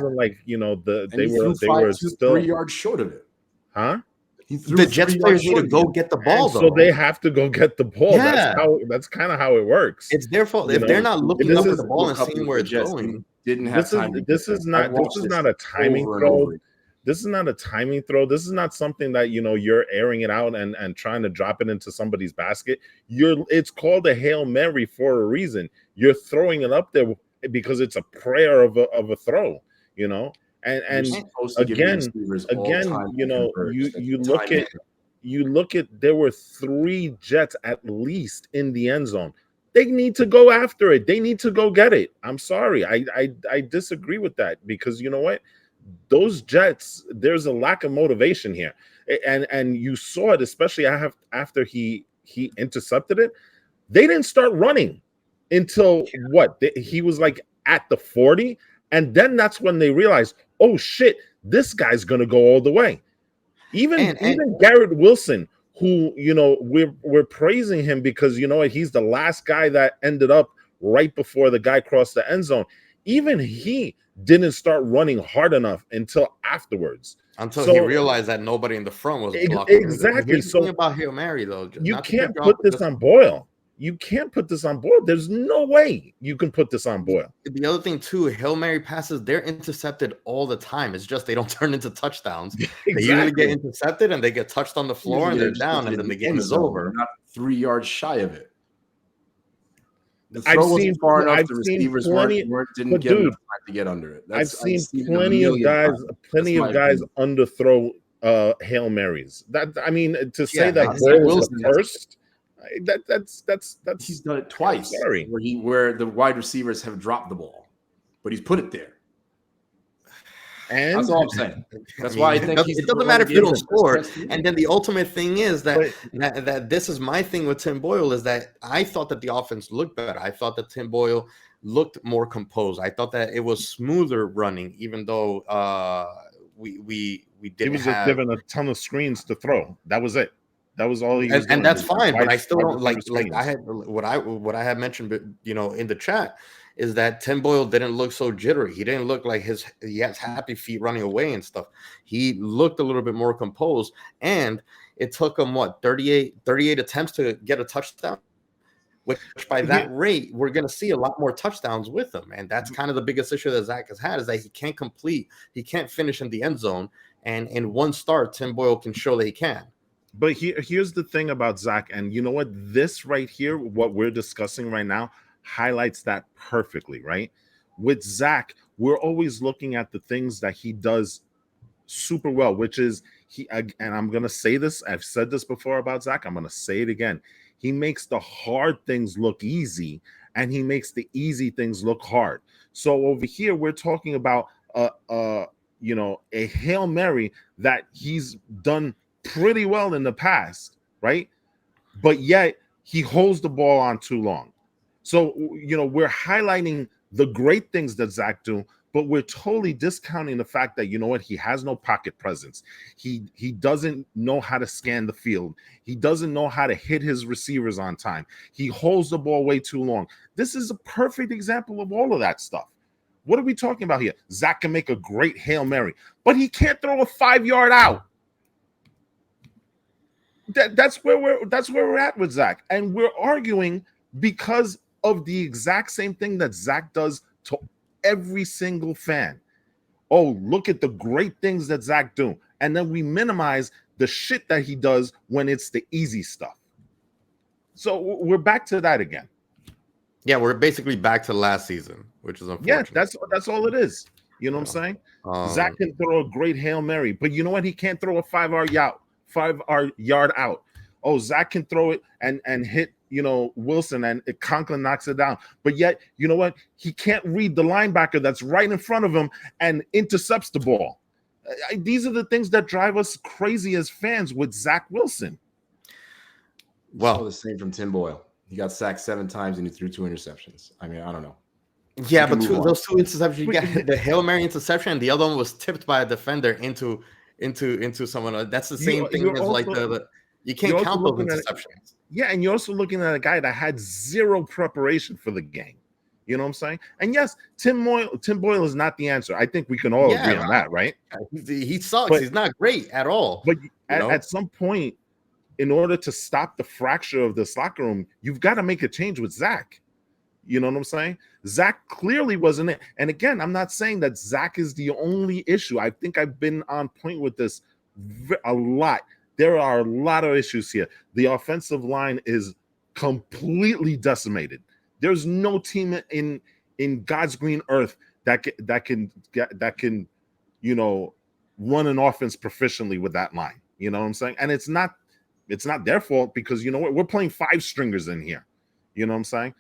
were still 3 yards short of it. Huh? The Jets players need to go get the ball, though. So they have to go get the ball. Yeah. That's kind of how it works. It's their fault if they're not looking up at the ball and seeing where it's going. Didn't have time. This is not a timing throw. This is not a timing throw. This is not something that you're airing it out and trying to drop it into somebody's basket. It's called a Hail Mary for a reason. You're throwing it up there because it's a prayer of a throw, And again, you look at there were 3 Jets at least in the end zone. They need to go after it. They need to go get it. I'm sorry. I disagree with that, because you know what? Those Jets, there's a lack of motivation here, and you saw it, especially after he intercepted it. They didn't start running until he was like at the 40, and then that's when they realized, oh shit, this guy's gonna go all the way. Even Garrett Wilson, who we're praising him because he's the last guy that ended up right before the guy crossed the end zone. Even he didn't start running hard enough until afterwards. Until he realized that nobody in the front was blocking. Exactly. So about Hail Mary, though, you can't put this on Boyle. You can't put this on Boyle. There's no way you can put this on Boyle. The other thing too, Hail Mary passes, they're intercepted all the time. It's just they don't turn into touchdowns. Exactly. They usually get intercepted and they get touched on the floor and they're down, and then the game is over. Not 3 yards shy of it. The throw wasn't far enough. I've The seen receivers plenty, didn't but get enough dude, time to get under it. I've seen it a plenty of million guys, times. That's my opinion. underthrow Hail Marys. That I mean, to say Yeah, that Zach Boyle is Wilson, the first, that's He's done it twice. Sorry. Where the wide receivers have dropped the ball, but he's put it there. And that's all I'm saying. That's why I think it doesn't matter if you don't score. And then the ultimate thing is that this is my thing with Tim Boyle is that I thought that the offense looked better. I thought that Tim Boyle looked more composed. I thought that it was smoother running, even though we didn't. He was just given a ton of screens to throw. That was it. That was all he was doing. And that's fine. But I still don't like screens. I had what I had mentioned, in the chat. Is that Tim Boyle didn't look so jittery. He didn't look like he has happy feet running away and stuff. He looked a little bit more composed, and it took him 38 attempts to get a touchdown, which by that rate, we're going to see a lot more touchdowns with him. And that's kind of the biggest issue that Zach has had is that he can't complete, he can't finish in the end zone. And in one start, Tim Boyle can show that he can. But here's the thing about Zach, and you know what? This right here, what we're discussing right now, highlights that perfectly, right? With Zach, we're always looking at the things that he does super well, which is and I'm going to say this, I've said this before about Zach, I'm going to say it again. He makes the hard things look easy, and he makes the easy things look hard. So over here, we're talking about a Hail Mary that he's done pretty well in the past, right? But yet he holds the ball on too long. So, we're highlighting the great things that Zach do, but we're totally discounting the fact that, he has no pocket presence. He doesn't know how to scan the field. He doesn't know how to hit his receivers on time. He holds the ball way too long. This is a perfect example of all of that stuff. What are we talking about here? Zach can make a great Hail Mary, but he can't throw a 5-yard out. That's where we're at with Zach. And we're arguing because of the exact same thing that Zach does to every single fan. Oh, look at the great things that Zach do. And then we minimize the shit that he does when it's the easy stuff. So we're back to that again. Yeah, we're basically back to last season, which is unfortunate. Yeah, that's all it is. You know what I'm saying? Zach can throw a great Hail Mary, but you know what? He can't throw a 5-yard out. Oh, Zach can throw it and hit, Wilson, and Conklin knocks it down. But yet, you know what? He can't read the linebacker that's right in front of him and intercepts the ball. These are the things that drive us crazy as fans with Zach Wilson. Well, the same from Tim Boyle. He got sacked 7 times and he threw 2 interceptions. I mean, I don't know. Yeah, but those 2 interceptions, you got the Hail Mary interception, and the other one was tipped by a defender into someone else. That's the same thing as also, you can't count those interceptions. Yeah, and you're also looking at a guy that had 0 preparation for the game. You know what I'm saying? And yes, Tim Boyle is not the answer. I think we can all agree on that, right? He sucks. But he's not great at all. But at some point, in order to stop the fracture of this locker room, you've got to make a change with Zach. You know what I'm saying? Zach clearly wasn't it. And again, I'm not saying that Zach is the only issue. I think I've been on point with this a lot. There are a lot of issues here. The offensive line is completely decimated. There's no team in God's green earth that can run an offense proficiently with that line. You know what I'm saying? And it's not their fault because you know what? We're playing 5 stringers in here. You know what I'm saying?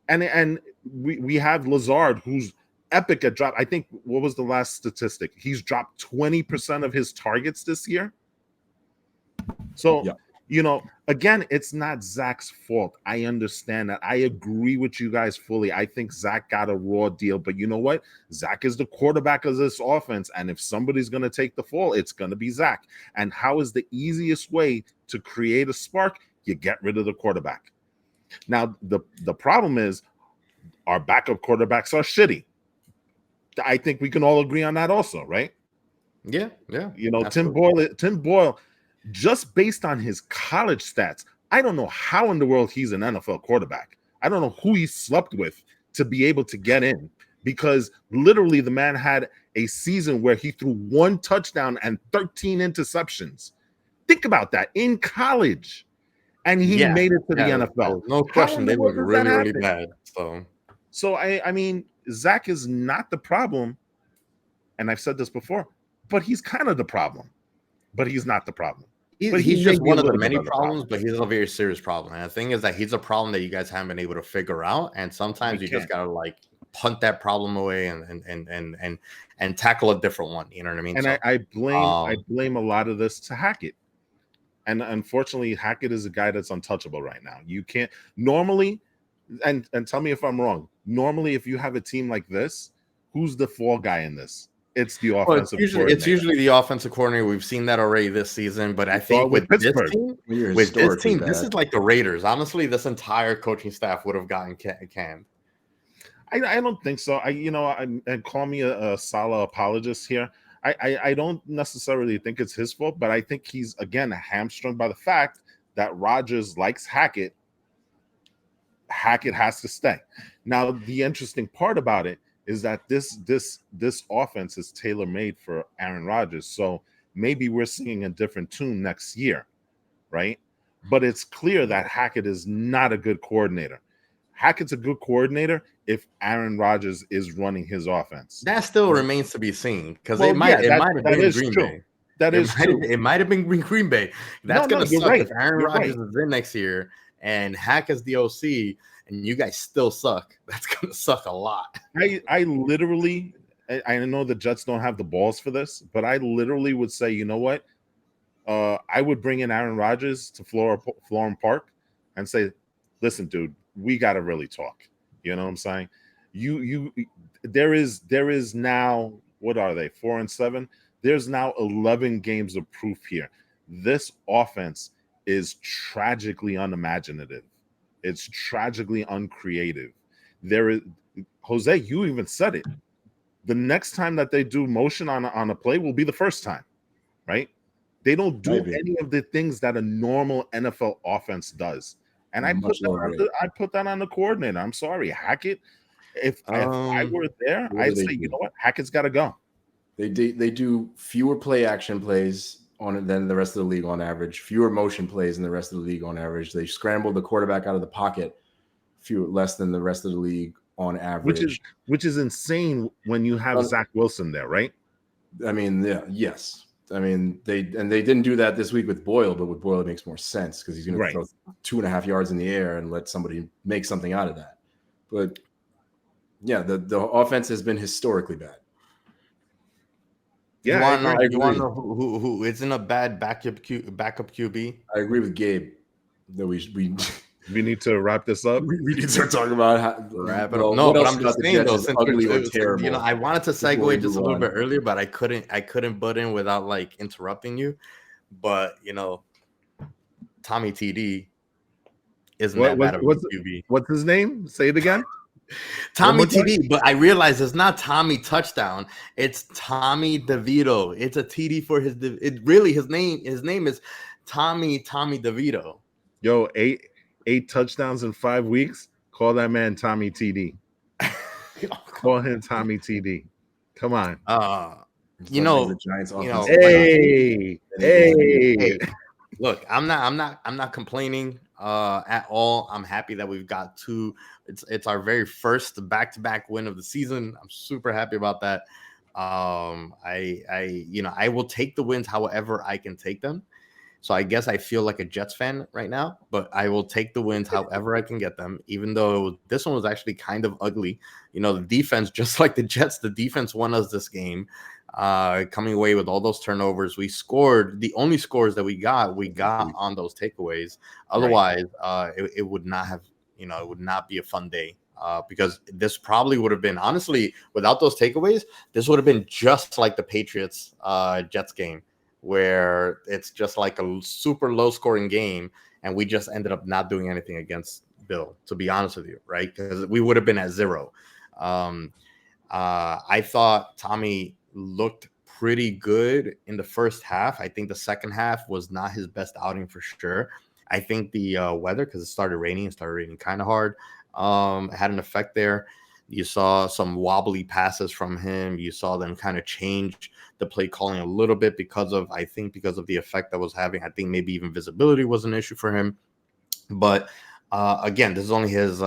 And we have Lazard, who's epic at drop. I think, what was the last statistic? He's dropped 20% of his targets this year. So, again, it's not Zach's fault. I understand that. I agree with you guys fully. I think Zach got a raw deal. But you know what? Zach is the quarterback of this offense. And if somebody's going to take the fall, it's going to be Zach. And how is the easiest way to create a spark? You get rid of the quarterback. Now, the problem is our backup quarterbacks are shitty. I think we can all agree on that also, right? Yeah. Tim Boyle, just based on his college stats, I don't know how in the world he's an NFL quarterback. I don't know who he slept with to be able to get in, because literally the man had a season where he threw 1 touchdown and 13 interceptions. Think about that in college. and he Yeah, made it to the yeah, NFL. no How question, in they the look world does that really, really happen? bad. So I mean, Zach is not the problem, and I've said this before, but he's kind of the problem. But he's not the problem. But he he's may just be a one of the little bit many of the problems, problem. but he's a very serious problem. And the thing is that he's a problem that you guys haven't been able to figure out. And sometimes We you just can't. gotta like punt that problem away and tackle a different one. You know what I mean? And So I um, blame a lot of this to Hackett. And unfortunately, Hackett is a guy that's untouchable right now. You can't normally, and tell me if I'm wrong. Normally, if you have a team like this, who's the fall guy in this? It's the well, offensive it's coordinator. usually the offensive coordinator. We've seen that already this season. But I We saw think it with Pittsburgh. You're with this historically team, this bad. is like the Raiders. Honestly, this entire coaching staff would have gotten canned. I don't think so. And call me a Salah apologist here. I don't necessarily think it's his fault, but I think he's again hamstrung by the fact that Rodgers likes Hackett. Hackett has to stay. Now, the interesting part about it is that this offense is tailor made for Aaron Rodgers. So maybe we're singing a different tune next year, right? But it's clear that Hackett is not a good coordinator. Hackett's a good coordinator if Aaron Rodgers is running his offense. That still remains to be seen because Well, yeah, it might have that been is Green true. Bay. That is true. It might have been Green Bay. That's No, gonna you're suck right. if Aaron You're Rodgers right. is in next year and Hack is the OC and you guys still suck. That's gonna suck a lot. I literally, I know the Jets don't have the balls for this, but I literally would say, you know what? I would bring in Aaron Rodgers to Florham Park and say, listen, dude, we got to really talk. You know what I'm saying? There is now, what are they, 4-7? There's now 11 games of proof here. This offense is tragically unimaginative. It's tragically uncreative. There is, Jose, you even said it. The next time that they do motion on a play will be the first time, right? They don't do any of the things that a normal NFL offense does. And I put that on the coordinator. I'm sorry, Hackett. If I were there, I'd say, you know what, Hackett's got to go. They do fewer play action plays than the rest of the league on average. Fewer motion plays than the rest of the league on average. They scramble the quarterback out of the pocket less than the rest of the league on average. Which is insane when you have Zach Wilson there, right? I mean, yes. I mean, they didn't do that this week with Boyle, but with Boyle it makes more sense because he's going to throw 2.5 yards in the air and let somebody make something out of that. But yeah, the offense has been historically bad. Yeah, you want to know who isn't a bad backup QB? I agree with Gabe that we need to wrap this up. We need to start talking about how wrap it up. No, but I'm just saying though, since ugly or terrible. You know, I wanted to segue just a little bit earlier, but I couldn't butt in without like interrupting you. But you know, Tommy TD isn't that bad of a QB. What's his name? Say it again. Tommy TD, but I realize it's not Tommy Touchdown. It's Tommy DeVito. It's a TD for his name is Tommy DeVito. Yo, eight touchdowns in 5 weeks. Call that man Tommy TD. Call him Tommy TD. Come on. Hey. Look, I'm not complaining at all. I'm happy that we've got two. It's our very first back-to-back win of the season. I'm super happy about that. I will take the wins however I can take them. So I guess I feel like a Jets fan right now, but I will take the wins however I can get them, even though this one was actually kind of ugly. You know, the defense, just like the Jets, the defense won us this game, coming away with all those turnovers. We scored. The only scores that we got on those takeaways. Otherwise, it would not have, it would not be a fun day. Because this probably would have been, honestly, without those takeaways, this would have been just like the Patriots Jets game, where it's just like a super low scoring game and we just ended up not doing anything against Bill, to be honest with you, right? Because we would have been at 0. I thought Tommy looked pretty good in the first half. I think the second half was not his best outing for sure. I think the weather, because it started raining kind of hard, had an effect there. You saw some wobbly passes from him. You saw them kind of change the play calling a little bit because of the effect that was having. I think maybe even visibility was an issue for him. But again, this is only his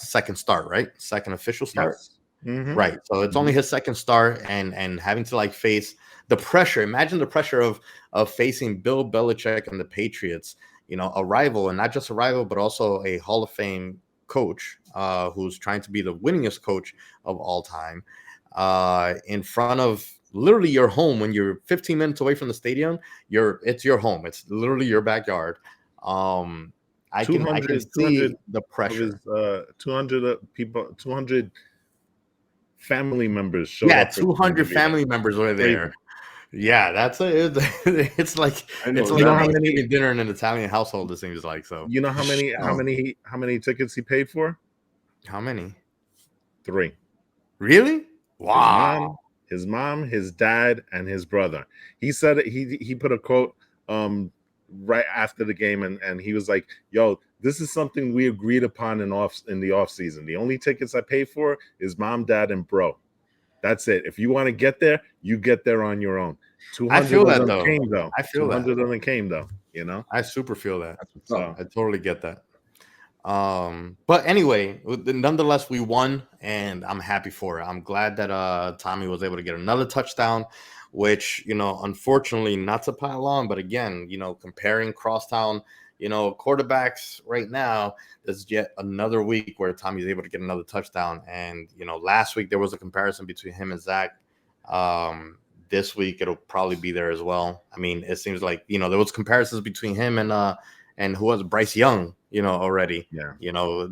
second start, right? Second official start. Yes. Mhm. Right. So it's only his second start, and having to like face the pressure. Imagine the pressure of facing Bill Belichick and the Patriots, a rival, and not just a rival, but also a Hall of Fame coach, who's trying to be the winningest coach of all time, in front of literally your home. When you're 15 minutes away from the stadium, it's your home. It's literally your backyard. I can 200 see the of his pressure. 200 people, 200 family members showed Yeah, up for Tommy 200 DeVito. family members were there. Crazy. Yeah, it's like I it's know like You know that how much. many Thanksgiving dinner in an Italian household. It seems like so. you know how many tickets he paid for? How many? 3. Really? His Wow. mom, his dad, and his brother. He said he put a quote right after the game, and he was like, "Yo, this is something we agreed upon in the off season. The only tickets I pay for is mom, dad, and bro. That's it. If you want to get there, you get there on your own. I 200 feel of that them though. came though. I feel that. 200 of them came though. You know. I super feel that. That's what's So up. I totally get that. But anyway, nonetheless, we won, and I'm happy for it. I'm glad that Tommy was able to get another touchdown, which unfortunately, not to pile on, but again, comparing crosstown, quarterbacks right now, there's yet another week where Tommy's able to get another touchdown, and last week there was a comparison between him and Zach. This week it'll probably be there as well. I mean, it seems like there was comparisons between him and who was Bryce Young, already. yeah.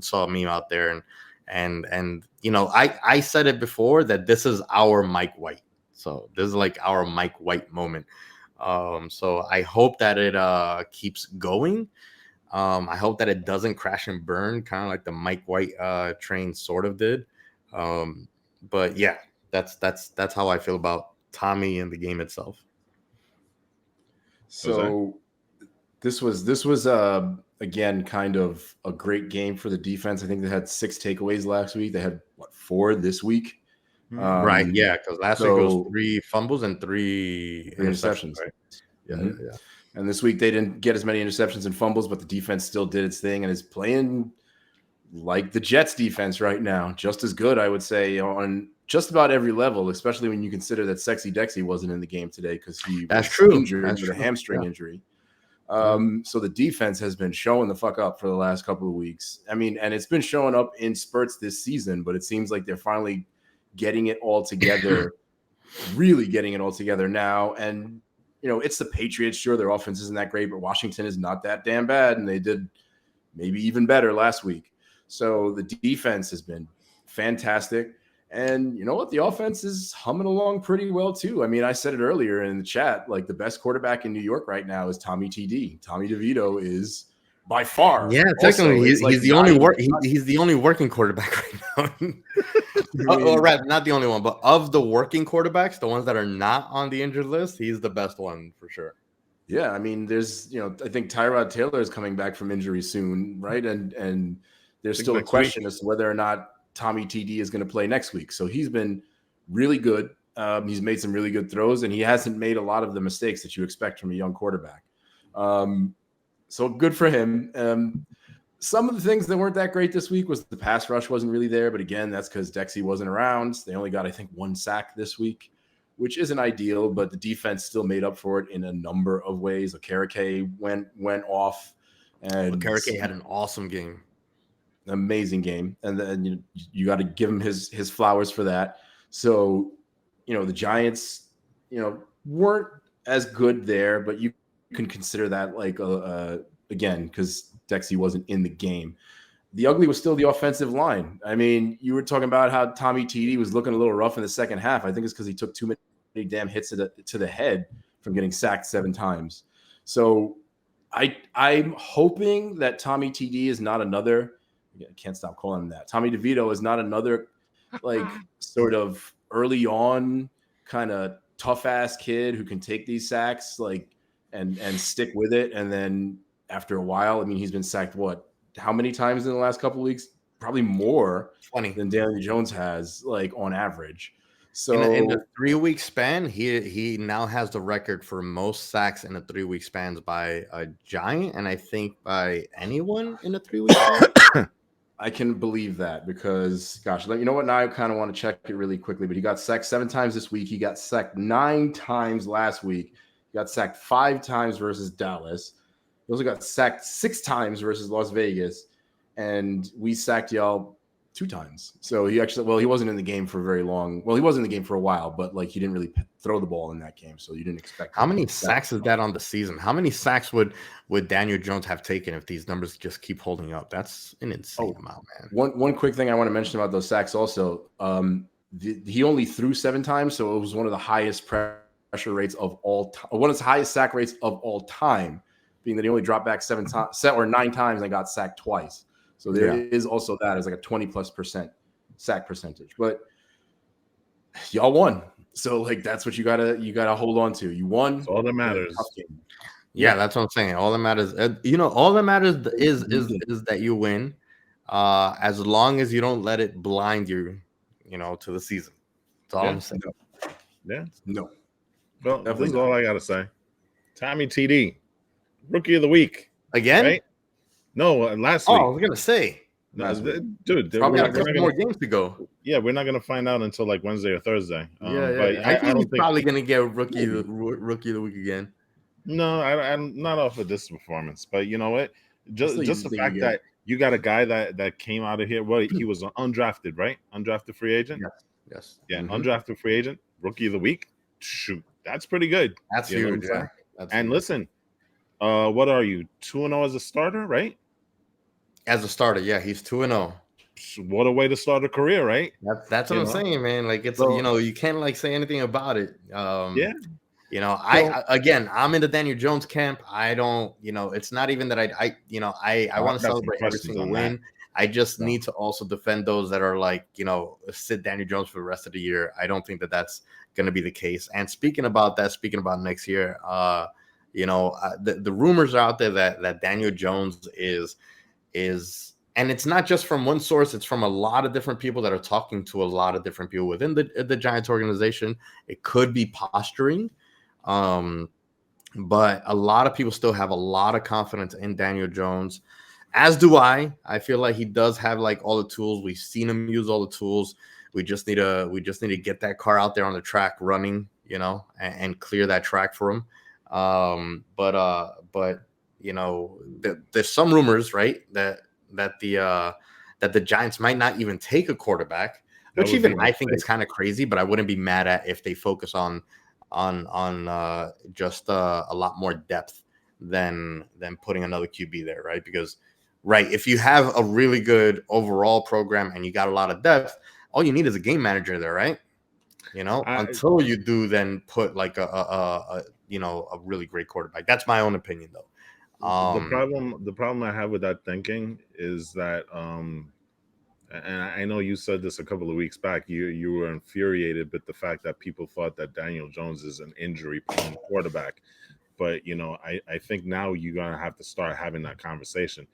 Saw a meme out there, and I said it before that this is our Mike White. So this is like our Mike White moment. So I hope that it keeps going. I hope that it doesn't crash and burn, kind of like the Mike White train sort of did. But yeah, that's how I feel about Tommy and the game itself. So this was again kind of a great game for the defense. I think they had 6 takeaways last week. They had 4 this week. Right, yeah, because last week it was so 3 fumbles and 3 3 interceptions, interceptions. right? Yeah, Mhm. yeah. And this week they didn't get as many interceptions and fumbles, but the defense still did its thing and is playing like the Jets defense right now, just as good, I would say, on just about every level, especially when you consider that Sexy Dexy wasn't in the game today because he That's was true. injured That's with a true. hamstring Yeah. injury. So the defense has been showing the fuck up for the last couple of weeks. I mean, and it's been showing up in spurts this season, but it seems like they're finally getting it all together, really getting it all together now. And, it's the Patriots. Sure, their offense isn't that great, but Washington is not that damn bad. And they did maybe even better last week. So the defense has been fantastic. And you know what? The offense is humming along pretty well, too. I mean, I said it earlier in the chat, like the best quarterback in New York right now is Tommy TD. Tommy DeVito is by far. Yeah, Also, technically, it's like he's the not only even- he's the only working quarterback right now. I mean, Right, not the only one, but of the working quarterbacks, the ones that are not on the injured list, he's the best one for sure. Yeah, I mean, there's, I think Tyrod Taylor is coming back from injury soon, right? And there's think still a next question week. as to whether or not Tommy TD is going to play next week. So he's been really good. He's made some really good throws, and he hasn't made a lot of the mistakes that you expect from a young quarterback. So good for him. Some of the things that weren't that great this week was the pass rush wasn't really there, but again, that's because Dexy wasn't around. They only got, I think, 1 sack this week, which isn't ideal, but the defense still made up for it in a number of ways. Okereke went off, and Okereke had an awesome game. Amazing game, and then you got to give him his flowers for that. So, the Giants, weren't as good there, but you can consider that like again because Dexy wasn't in the game. The ugly was still the offensive line. I mean, you were talking about how Tommy TD was looking a little rough in the second half. I think it's because he took too many damn hits to the head from getting sacked 7 times. So I'm hoping that Tommy TD is not another. I can't stop calling him that. Tommy DeVito is not another like sort of early on kind of tough ass kid who can take these sacks like and stick with it, and then after a while, I mean, he's been sacked how many times in the last couple of weeks? Probably more 20. than Daniel Jones has, like on average. So in the 3-week span, he now has the record for most sacks in the 3-week spans by a Giant, and I think by anyone in a 3-week span. I can believe that because, gosh, you know what? Now I kind of want to check it really quickly. But he got sacked 7 times this week. He got sacked 9 times last week. He got sacked 5 times versus Dallas. He also got sacked 6 times versus Las Vegas, and we sacked y'all 2 times. So he wasn't in the game for very long. Well, he was in the game for a while, but like he didn't really throw the ball in that game, so you didn't expect. How many sacks is that on the season? How many sacks would Daniel Jones have taken if these numbers just keep holding up? That's an insane amount, man. One quick thing I want to mention about those sacks also. He only threw 7 times, so it was one of the highest pressure rates of all time. One of the highest sack rates of all time, being that he only dropped back 7 times or 9 times and got sacked twice. So there is also that as like a 20+% sack percentage. But y'all won. So like that's what you gotta hold on to. You won. That's all that matters. Yeah, that's what I'm saying. All that matters, all that matters is that you win, as long as you don't let it blind you, to the season. That's all I'm saying. Yeah. No. Well, this is all I gotta say. Tommy TD, Rookie of the Week again. Right? No, last week. I was gonna say, dude, probably got a couple more games to go. Yeah, we're not gonna find out until like Wednesday or Thursday. But I think he's probably gonna get rookie of the week again. No, I'm not off of this performance, but you know what? Just the fact that you got a guy that came out of here. Well, he was an undrafted, right? Undrafted free agent. Yes. Yeah, undrafted free agent, Rookie of the Week. Shoot, that's pretty good. That's huge. Yeah. And listen, what are you 2-0 as a starter, right? As a starter, yeah, he's 2-0. What a way to start a career, right? That's what I'm saying, man. Like it's you can't like say anything about it. I'm in the Daniel Jones camp. I don't, it's not even that I want to celebrate every single win. I just need to also defend those that are like, sit Daniel Jones for the rest of the year. I don't think that that's going to be the case. And speaking about next year, the rumors are out there that Daniel Jones is, and it's not just from one source, it's from a lot of different people that are talking to a lot of different people within the Giants organization. It could be posturing. But a lot of people still have a lot of confidence in Daniel Jones, as do I. I feel like he does have like all the tools. We've seen him use all the tools. We just need to get that car out there on the track running, and clear that track for him. But there's some rumors, right, that the Giants might not even take a quarterback, which even I think is kind of crazy. But I wouldn't be mad at if they focus on just a lot more depth than putting another QB there, right? Because if you have a really good overall program and you got a lot of depth, all you need is a game manager there, right? Until you do then put like a really great quarterback. That's my own opinion, though. The problem I have with that thinking is that and I know you said this a couple of weeks back, you were infuriated with the fact that people thought that Daniel Jones is an injury-prone quarterback. But, I think now you're going to have to start having that conversation,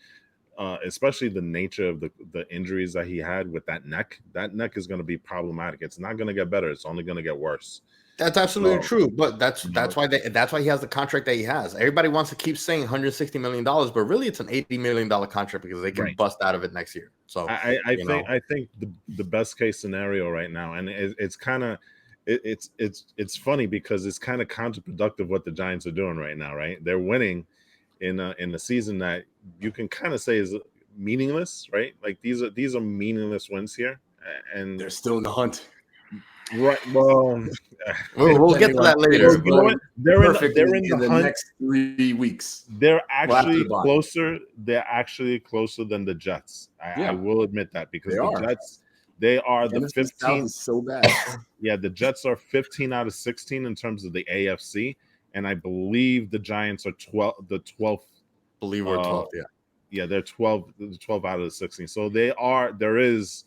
especially the nature of the injuries that he had with that neck. That neck is going to be problematic. It's not going to get better. It's only going to get worse. That's absolutely true, but that's why he has the contract that he has. Everybody wants to keep saying $160 million, but really it's an $80 million contract because they can bust out of it next year. So I think the best case scenario right now, and it's kind of it's funny because it's kind of counterproductive what the Giants are doing right now. Right, they're winning in the season that you can kind of say is meaningless. Right, like these are meaningless wins here, and they're still in the hunt. Right. Well, we'll get to that later. You know what? They're in the hunt. Next 3 weeks. They're actually closer. They're actually closer than the Jets. I will admit that because Jets, they are the 15th. So bad. Yeah, the Jets are 15 out of 16 in terms of the AFC, and I believe the Giants are 12. The 12th. Believe we're 12th. Yeah. Yeah, they're 12 out of the 16. So there is.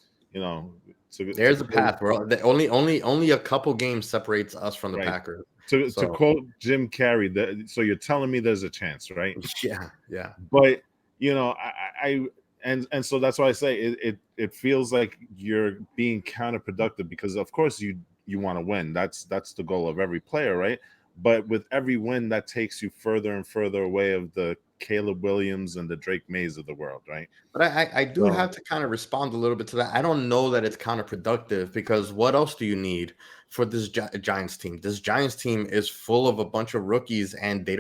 There's a path. We're only a couple games separates us from the Packers. To quote Jim Carrey, so you're telling me there's a chance, right? Yeah. But and so that's why I say it feels like you're being counterproductive because of course you you want to win. That's the goal of every player, right? But with every win, that takes you further and further away of the Caleb Williams and the Drake Mays of the world, right? But I do have to kind of respond a little bit to that. I don't know that it's counterproductive, because what else do you need for this Giants team? This Giants team is full of a bunch of rookies, and they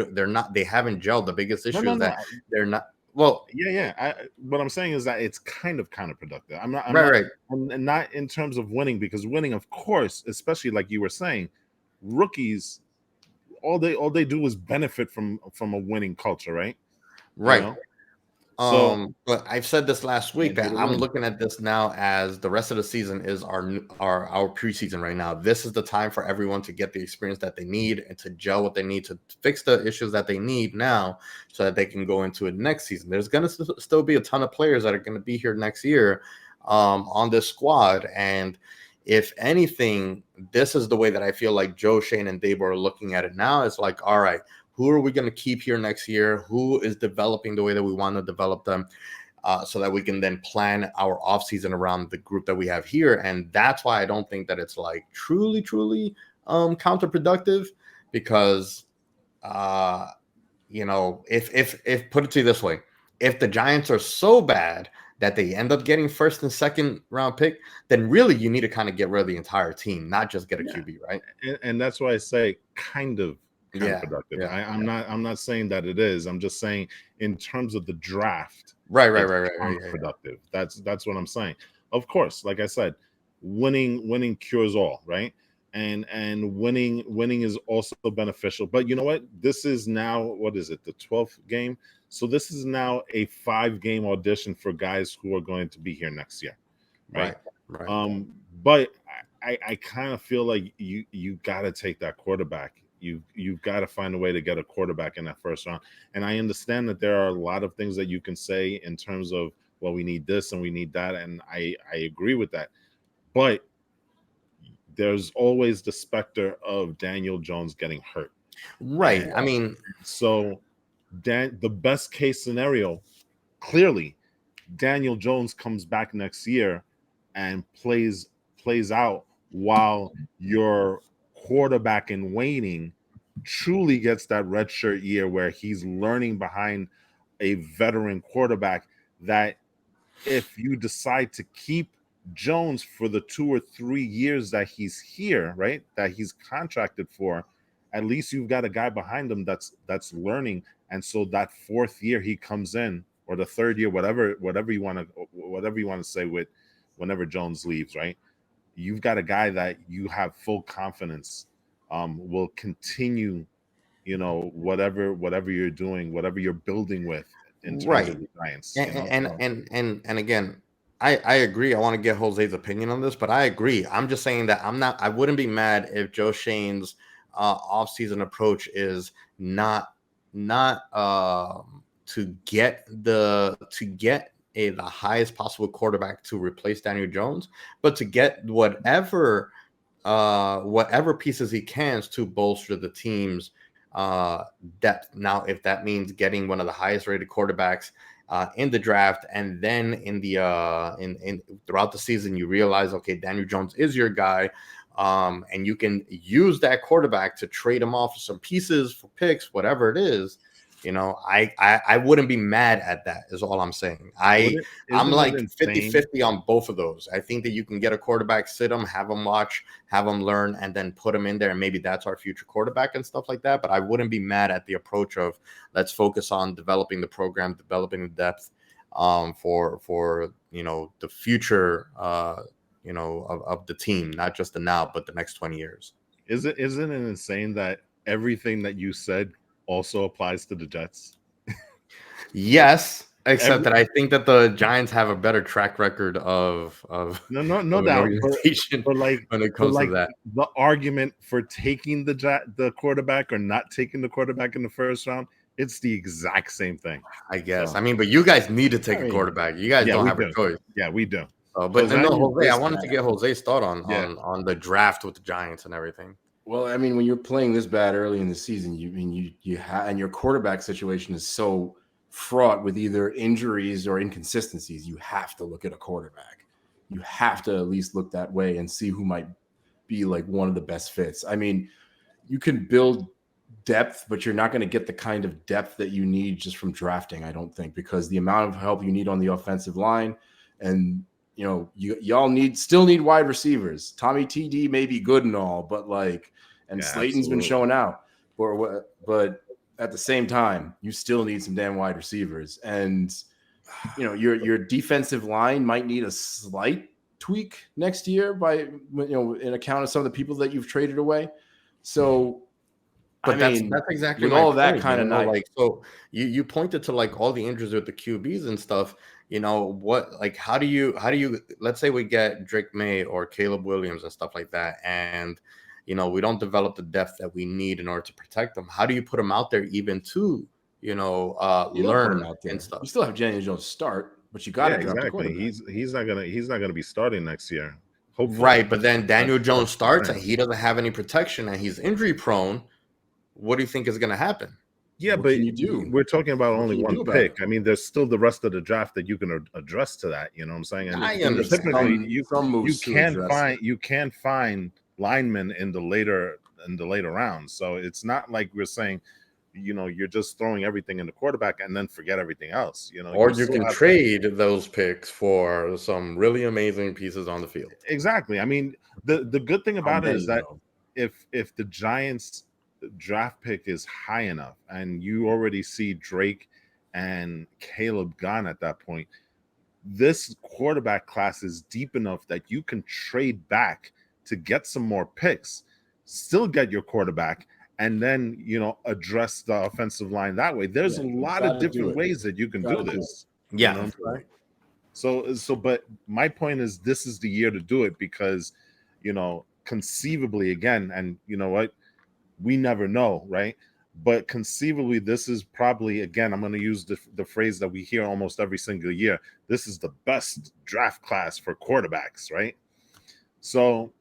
haven't gelled. The biggest issue is that they're not. Well, yeah. What I'm saying is that it's kind of counterproductive. I'm not in terms of winning, because winning, of course, especially like you were saying, rookies, all they do is benefit from a winning culture, right? Right. You know? So, but I've said this last week that I'm looking at this now as the rest of the season is our preseason right now. This is the time for everyone to get the experience that they need and to gel what they need to fix the issues that they need now, so that they can go into it next season. There's going to still be a ton of players that are going to be here next year on this squad. And if anything, this is the way that I feel like Joe, Shane, and Dabo are looking at it now. It's like, all right, who are we going to keep here next year? Who is developing the way that we want to develop them, so that we can then plan our offseason around the group that we have here? And that's why I don't think that it's like truly counterproductive, because if put it to you this way, if the Giants are so bad that they end up getting first and second round pick, then really you need to kind of get rid of the entire team, not just get a QB, right? And that's why I say kind of counterproductive. I'm not saying that it is. I'm just saying in terms of the draft, right. Counterproductive. That's what I'm saying. Of course, like I said, winning cures all, right? And winning is also beneficial. But you know what? This is now, what is it, the 12th game? So this is now a 5-game audition for guys who are going to be here next year, right? But I kind of feel like you got to take that quarterback. You've got to find a way to get a quarterback in that first round. And I understand that there are a lot of things that you can say in terms of, well, we need this and we need that, and I agree with that. But there's always the specter of Daniel Jones getting hurt. Right. And, I mean, so the best case scenario, clearly, Daniel Jones comes back next year and plays out, while your quarterback in waiting truly gets that redshirt year where he's learning behind a veteran quarterback, that if you decide to keep Jones for the 2 or 3 years that he's here, right, that he's contracted for, at least you've got a guy behind him that's learning. And so that 4th year he comes in, or the 3rd year, whatever you want to say, with whenever Jones leaves, right, you've got a guy that you have full confidence will continue, whatever you're doing, whatever you're building with in terms of the Giants. And again, I agree. I want to get Jose's opinion on this, but I agree. I'm just saying that I wouldn't be mad if Joe Shane's offseason approach is not to get the highest possible quarterback to replace Daniel Jones, but to get whatever pieces he can to bolster the team's depth. Now, if that means getting one of the highest rated quarterbacks in the draft, and then in the in throughout the season you realize, okay, Daniel Jones is your guy, and you can use that quarterback to trade him off for some pieces, for picks, whatever it is, I wouldn't be mad at that, is all I'm saying. I'm like 50-50 on both of those. I think that you can get a quarterback, sit him, have him watch, have him learn, and then put him in there, and maybe that's our future quarterback and stuff like that. But I wouldn't be mad at the approach of, let's focus on developing the program, developing the depth for the future of the team, not just the now, but the next 20 years. Isn't it insane that everything that you said also applies to the Jets? Yes, except that I think that the Giants have a better track record of no doubt, but like, when it comes to that, the argument for taking the quarterback or not taking the quarterback in the first round, it's the exact same thing, I guess. So, but you guys need to take a quarterback. You guys don't have a choice. Yeah, we do. But Jose, I wanted to get Jose's thought on the draft with the Giants and everything. Well, I mean, when you're playing this bad early in the season, and your quarterback situation is so fraught with either injuries or inconsistencies, you have to look at a quarterback. You have to at least look that way and see who might be like one of the best fits. I mean, you can build depth, but you're not going to get the kind of depth that you need just from drafting, I don't think, because the amount of help you need on the offensive line, and y'all still need wide receivers. Tommy TD may be good and all, but and Slayton's been showing out, but at the same time, you still need some damn wide receivers, and your defensive line might need a slight tweak next year in account of some of the people that you've traded away. So, but that's exactly with my all of that point, kind of like, so you pointed to like all the injuries with the QBs and stuff. How do you let's say we get Drake May or Caleb Williams and stuff like that, and we don't develop the depth that we need in order to protect them. How do you put them out there even to learn out there and stuff? You still have Daniel Jones start, but you got to draft a quarterback. He's not gonna be starting next year. Hopefully. Right, but then Daniel Jones starts and he doesn't have any protection and he's injury prone. What do you think is going to happen? Yeah, what can you do? We're talking about only one pick. I mean, there's still the rest of the draft that you can address to that. You know what I'm saying? And I understand. Typically, you can find linemen in the later rounds. So it's not like we're saying, you're just throwing everything in the quarterback and then forget everything else. Or you can trade those picks for some really amazing pieces on the field. Exactly. I mean, the good thing about it is that if the Giants draft pick is high enough and you already see Drake and Caleb gone at that point, this quarterback class is deep enough that you can trade back to get some more picks, still get your quarterback, and then address the offensive line that way. There's a lot of different ways that you can do this. Yeah. Right. So but my point is, this is the year to do it because conceivably, again, and you know what, we never know, right? But conceivably, this is probably, again, I'm going to use the phrase that we hear almost every single year. This is the best draft class for quarterbacks, right? So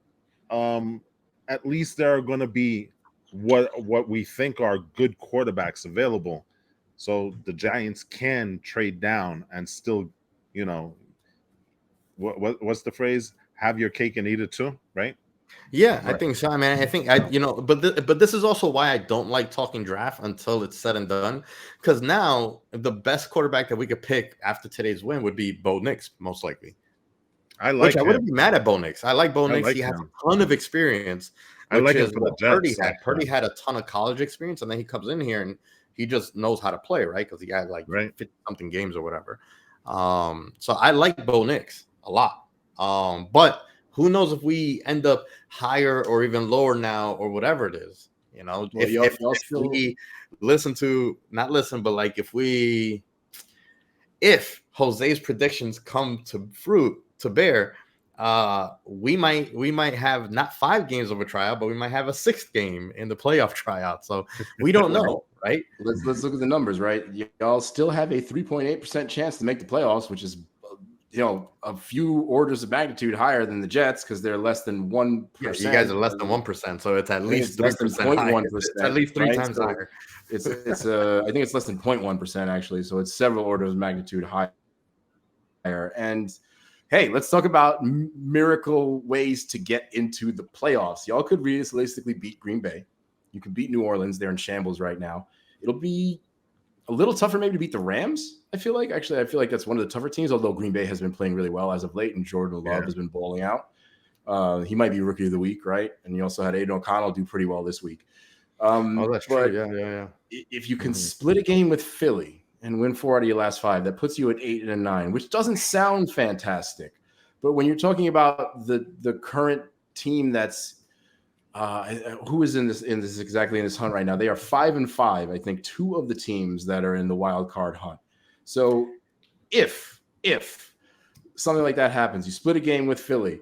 at least there are going to be what we think are good quarterbacks available. So the Giants can trade down and still, what's the phrase? Have your cake and eat it too, right? Yeah, right. I think so. I mean, I think but this is also why I don't like talking draft until it's said and done. Because now the best quarterback that we could pick after today's win would be Bo Nix, most likely. I wouldn't be mad at Bo Nix. I like Bo Nix. He has a ton of experience. I like him for the Jets. Purdy had a ton of college experience, and then he comes in here and he just knows how to play, right? Because he had 50-something games or whatever. So I like Bo Nix a lot. But who knows if we end up higher or even lower now or whatever it is, if we listen to, not listen, but like if Jose's predictions come to bear, we might have not 5 games of a tryout, but we might have a 6th game in the playoff tryout. So we don't know, right? Let's look at the numbers, right? Y'all still have a 3.8% chance to make the playoffs, which is a few orders of magnitude higher than the Jets because they're less than 1%. Yeah, you guys are less than 1%, so it's at least 3%. It's at least 3 times higher. It's I think it's less than 0.1% actually, so it's several orders of magnitude higher. And hey, let's talk about miracle ways to get into the playoffs. Y'all could realistically beat Green Bay. You can beat New Orleans. They're in shambles right now. It'll be a little tougher maybe to beat the Rams, I feel like. Actually, I feel like that's one of the tougher teams, although Green Bay has been playing really well as of late, and Jordan Love has been balling out. He might be Rookie of the Week, right? And you also had Aiden O'Connell do pretty well this week. That's true. Yeah. If you can split a game with Philly and win 4 out of your last 5, that puts you at 8-9, which doesn't sound fantastic. But when you're talking about the current team that's who is in this exactly in this hunt right now? They are 5-5. I think 2 of the teams that are in the wild card hunt. So if something like that happens, you split a game with Philly,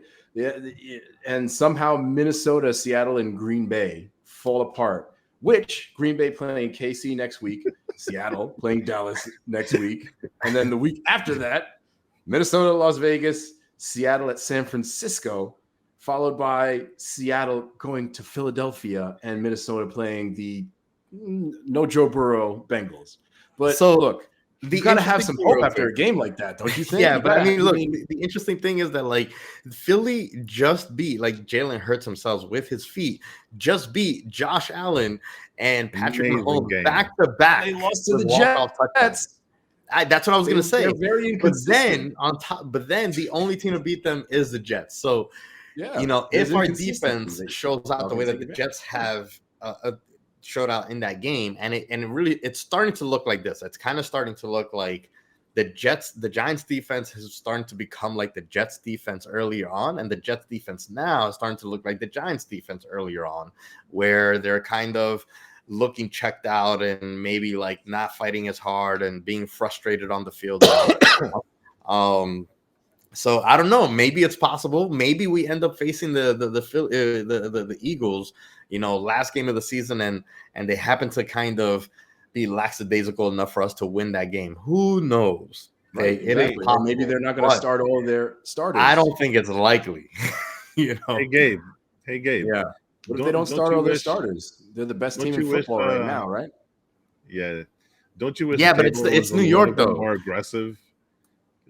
and somehow Minnesota, Seattle, and Green Bay fall apart. Which Green Bay playing KC next week, Seattle playing Dallas next week, and then the week after that, Minnesota, Las Vegas, Seattle at San Francisco, followed by Seattle going to Philadelphia and Minnesota playing the no Joe Burrow Bengals. But so look, You gotta have some hope after a game like that, don't you think? Yeah, but I mean, look, the interesting thing is that like Philly just beat, like Jalen Hurts himself with his feet, just beat Josh Allen and Patrick Mahomes back to back. They lost to the Jets. That's what I was gonna say. They're very inconsistent. But then the only team to beat them is the Jets. So yeah, you know, if our defense shows out the way that the Jets have showed out in that game, and it really it's starting to look like this. It's kind of starting to look like the Giants defense is starting to become like the Jets defense earlier on, and the Jets defense now is starting to look like the Giants defense earlier on, where they're kind of looking checked out and maybe like not fighting as hard and being frustrated on the field. So I don't know. Maybe it's possible. Maybe we end up facing the Eagles, you know, last game of the season, and they happen to kind of be lackadaisical enough for us to win that game. Who knows? Right, exactly. Maybe they're not going to start all their starters. I don't think it's likely. You know. Hey Gabe. Yeah. What if they don't start all their starters? They're the best team in football right now, right? Yeah. Don't you wish? Yeah, but it's New York though. More aggressive.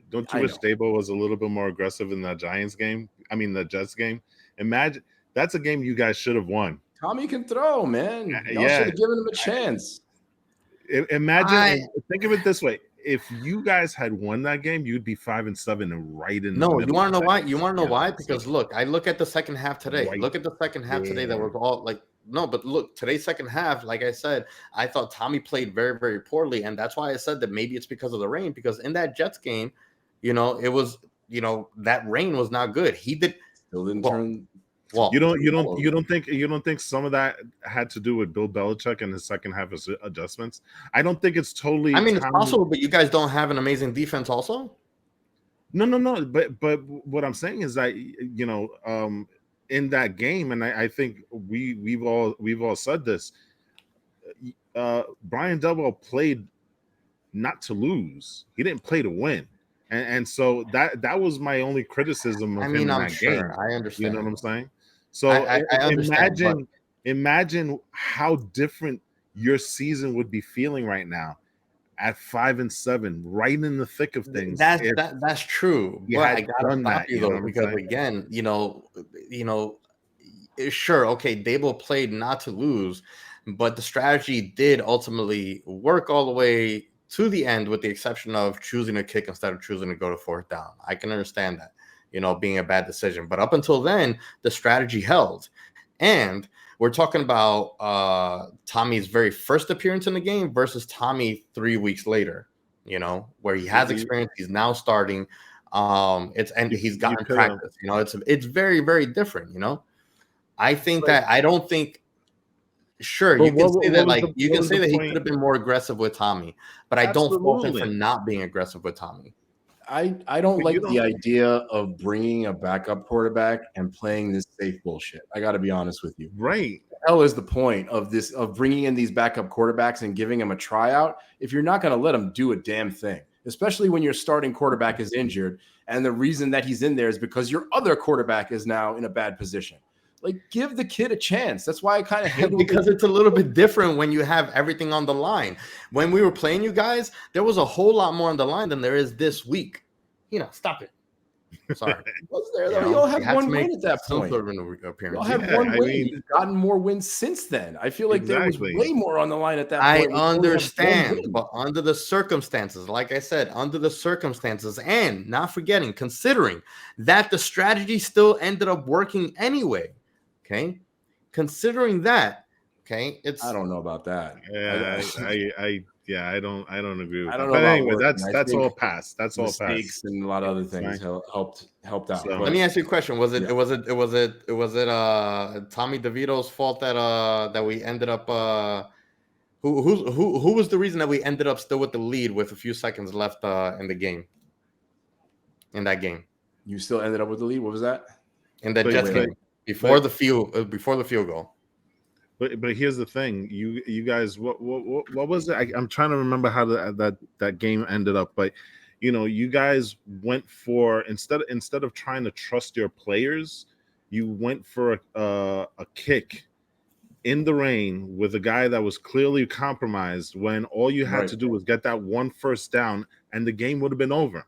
Don't you wish Dabo was a little bit more aggressive in that Giants game? I mean, the Jets game. Imagine that's a game you guys should have won. Tommy can throw, man. Y'all should have given him a chance. Imagine, think of it this way: if you guys had won that game, you'd be 5-7 and right in. No, you want to know why? You want to know why? Because look, I look at the second half today. Right. Look at the second half today that we're all like. No, but look, today's second half, like I said, I thought Tommy played very, very poorly, and that's why I said that maybe it's because of the rain. Because in that Jets game, you know, it was, you know, that rain was not good. He still didn't turn. Well, you don't think some of that had to do with Bill Belichick and his second half adjustments? I don't think it's totally. I mean, it's possible, but you guys don't have an amazing defense, also. No. But what I'm saying is that, you know, in that game, and I think we've all said this. Brian Double played not to lose. He didn't play to win. And so that was my only criticism of him in that game. I understand. You know what I'm saying? So I understand, imagine how different your season would be feeling right now at 5-7, right in the thick of things. That's true. But I gotta stop you though, because again, you know, sure, okay, Dable played not to lose, but the strategy did ultimately work all the way to the end, with the exception of choosing a kick instead of choosing to go to fourth down. I can understand that, you know, being a bad decision. But up until then, the strategy held. And we're talking about Tommy's very first appearance in the game versus Tommy 3 weeks later, you know, where he has experience. He's now starting. He's gotten practice. You know, it's very, very different, you know. I don't think. Sure, you can say that he could have been more aggressive with Tommy, but I don't fault him for not being aggressive with Tommy. I don't like the idea of bringing a backup quarterback and playing this safe bullshit. I got to be honest with you. Right. The hell is the point of this, of bringing in these backup quarterbacks and giving them a tryout if you're not going to let them do a damn thing, especially when your starting quarterback is injured and the reason that he's in there is because your other quarterback is now in a bad position. Like, give the kid a chance. That's why I kind of hate because it's a little bit different when you have everything on the line. When we were playing you guys, there was a whole lot more on the line than there is this week. You know, stop it. Sorry. Was there though? You all have one win at that point. You all have one win. You've gotten more wins since then. I feel like there was way more on the line at that point. I understand, but under the circumstances, like I said, under the circumstances, and not forgetting, considering that the strategy still ended up working anyway. Okay, considering that, okay, I don't know about that. Yeah, I don't agree with that. I don't know. But anyway, that's all past. That's all past. And a lot of other things helped out. So, let me ask you a question. Was it Tommy DeVito's fault that we ended up who was the reason that we ended up still with the lead with a few seconds left in the game? In that game. You still ended up with the lead? What was that? In that Jets game. Before the field goal. But here's the thing, you guys, what was it? I'm trying to remember how that game ended up, but you know, you guys went for instead of trying to trust your players, you went for a kick in the rain with a guy that was clearly compromised when all you had Right. to do was get that one first down and the game would have been over.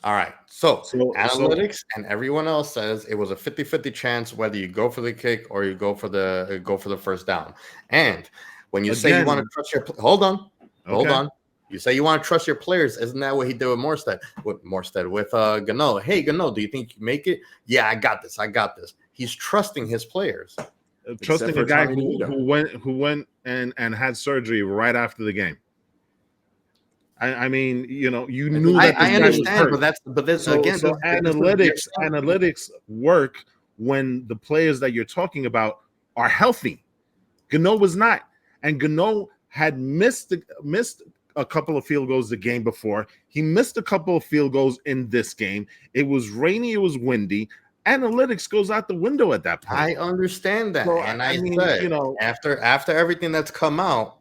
All right. So So analytics and everyone else says it was a 50-50 chance whether you go for the kick or you go for the first down. And when you say you want to again, trust your hold on. okay. You say you want to trust your players. Isn't that what he did with Morstead? With Gano. Hey, Gano, do you think you make it? Yeah, I got this. He's trusting his players. Trusting a for guy Tommy who went and had surgery right after the game. I mean, you know, you knew that I this guy was understand, hurt. but this So again, this analytics work when the players that you're talking about are healthy. Gano was not, and Gano had missed a couple of field goals the game before. He missed a couple of field goals in this game. It was rainy, it was windy. Analytics goes out the window at that point. I understand that, So, and I I mean, said, you know, after everything that's come out,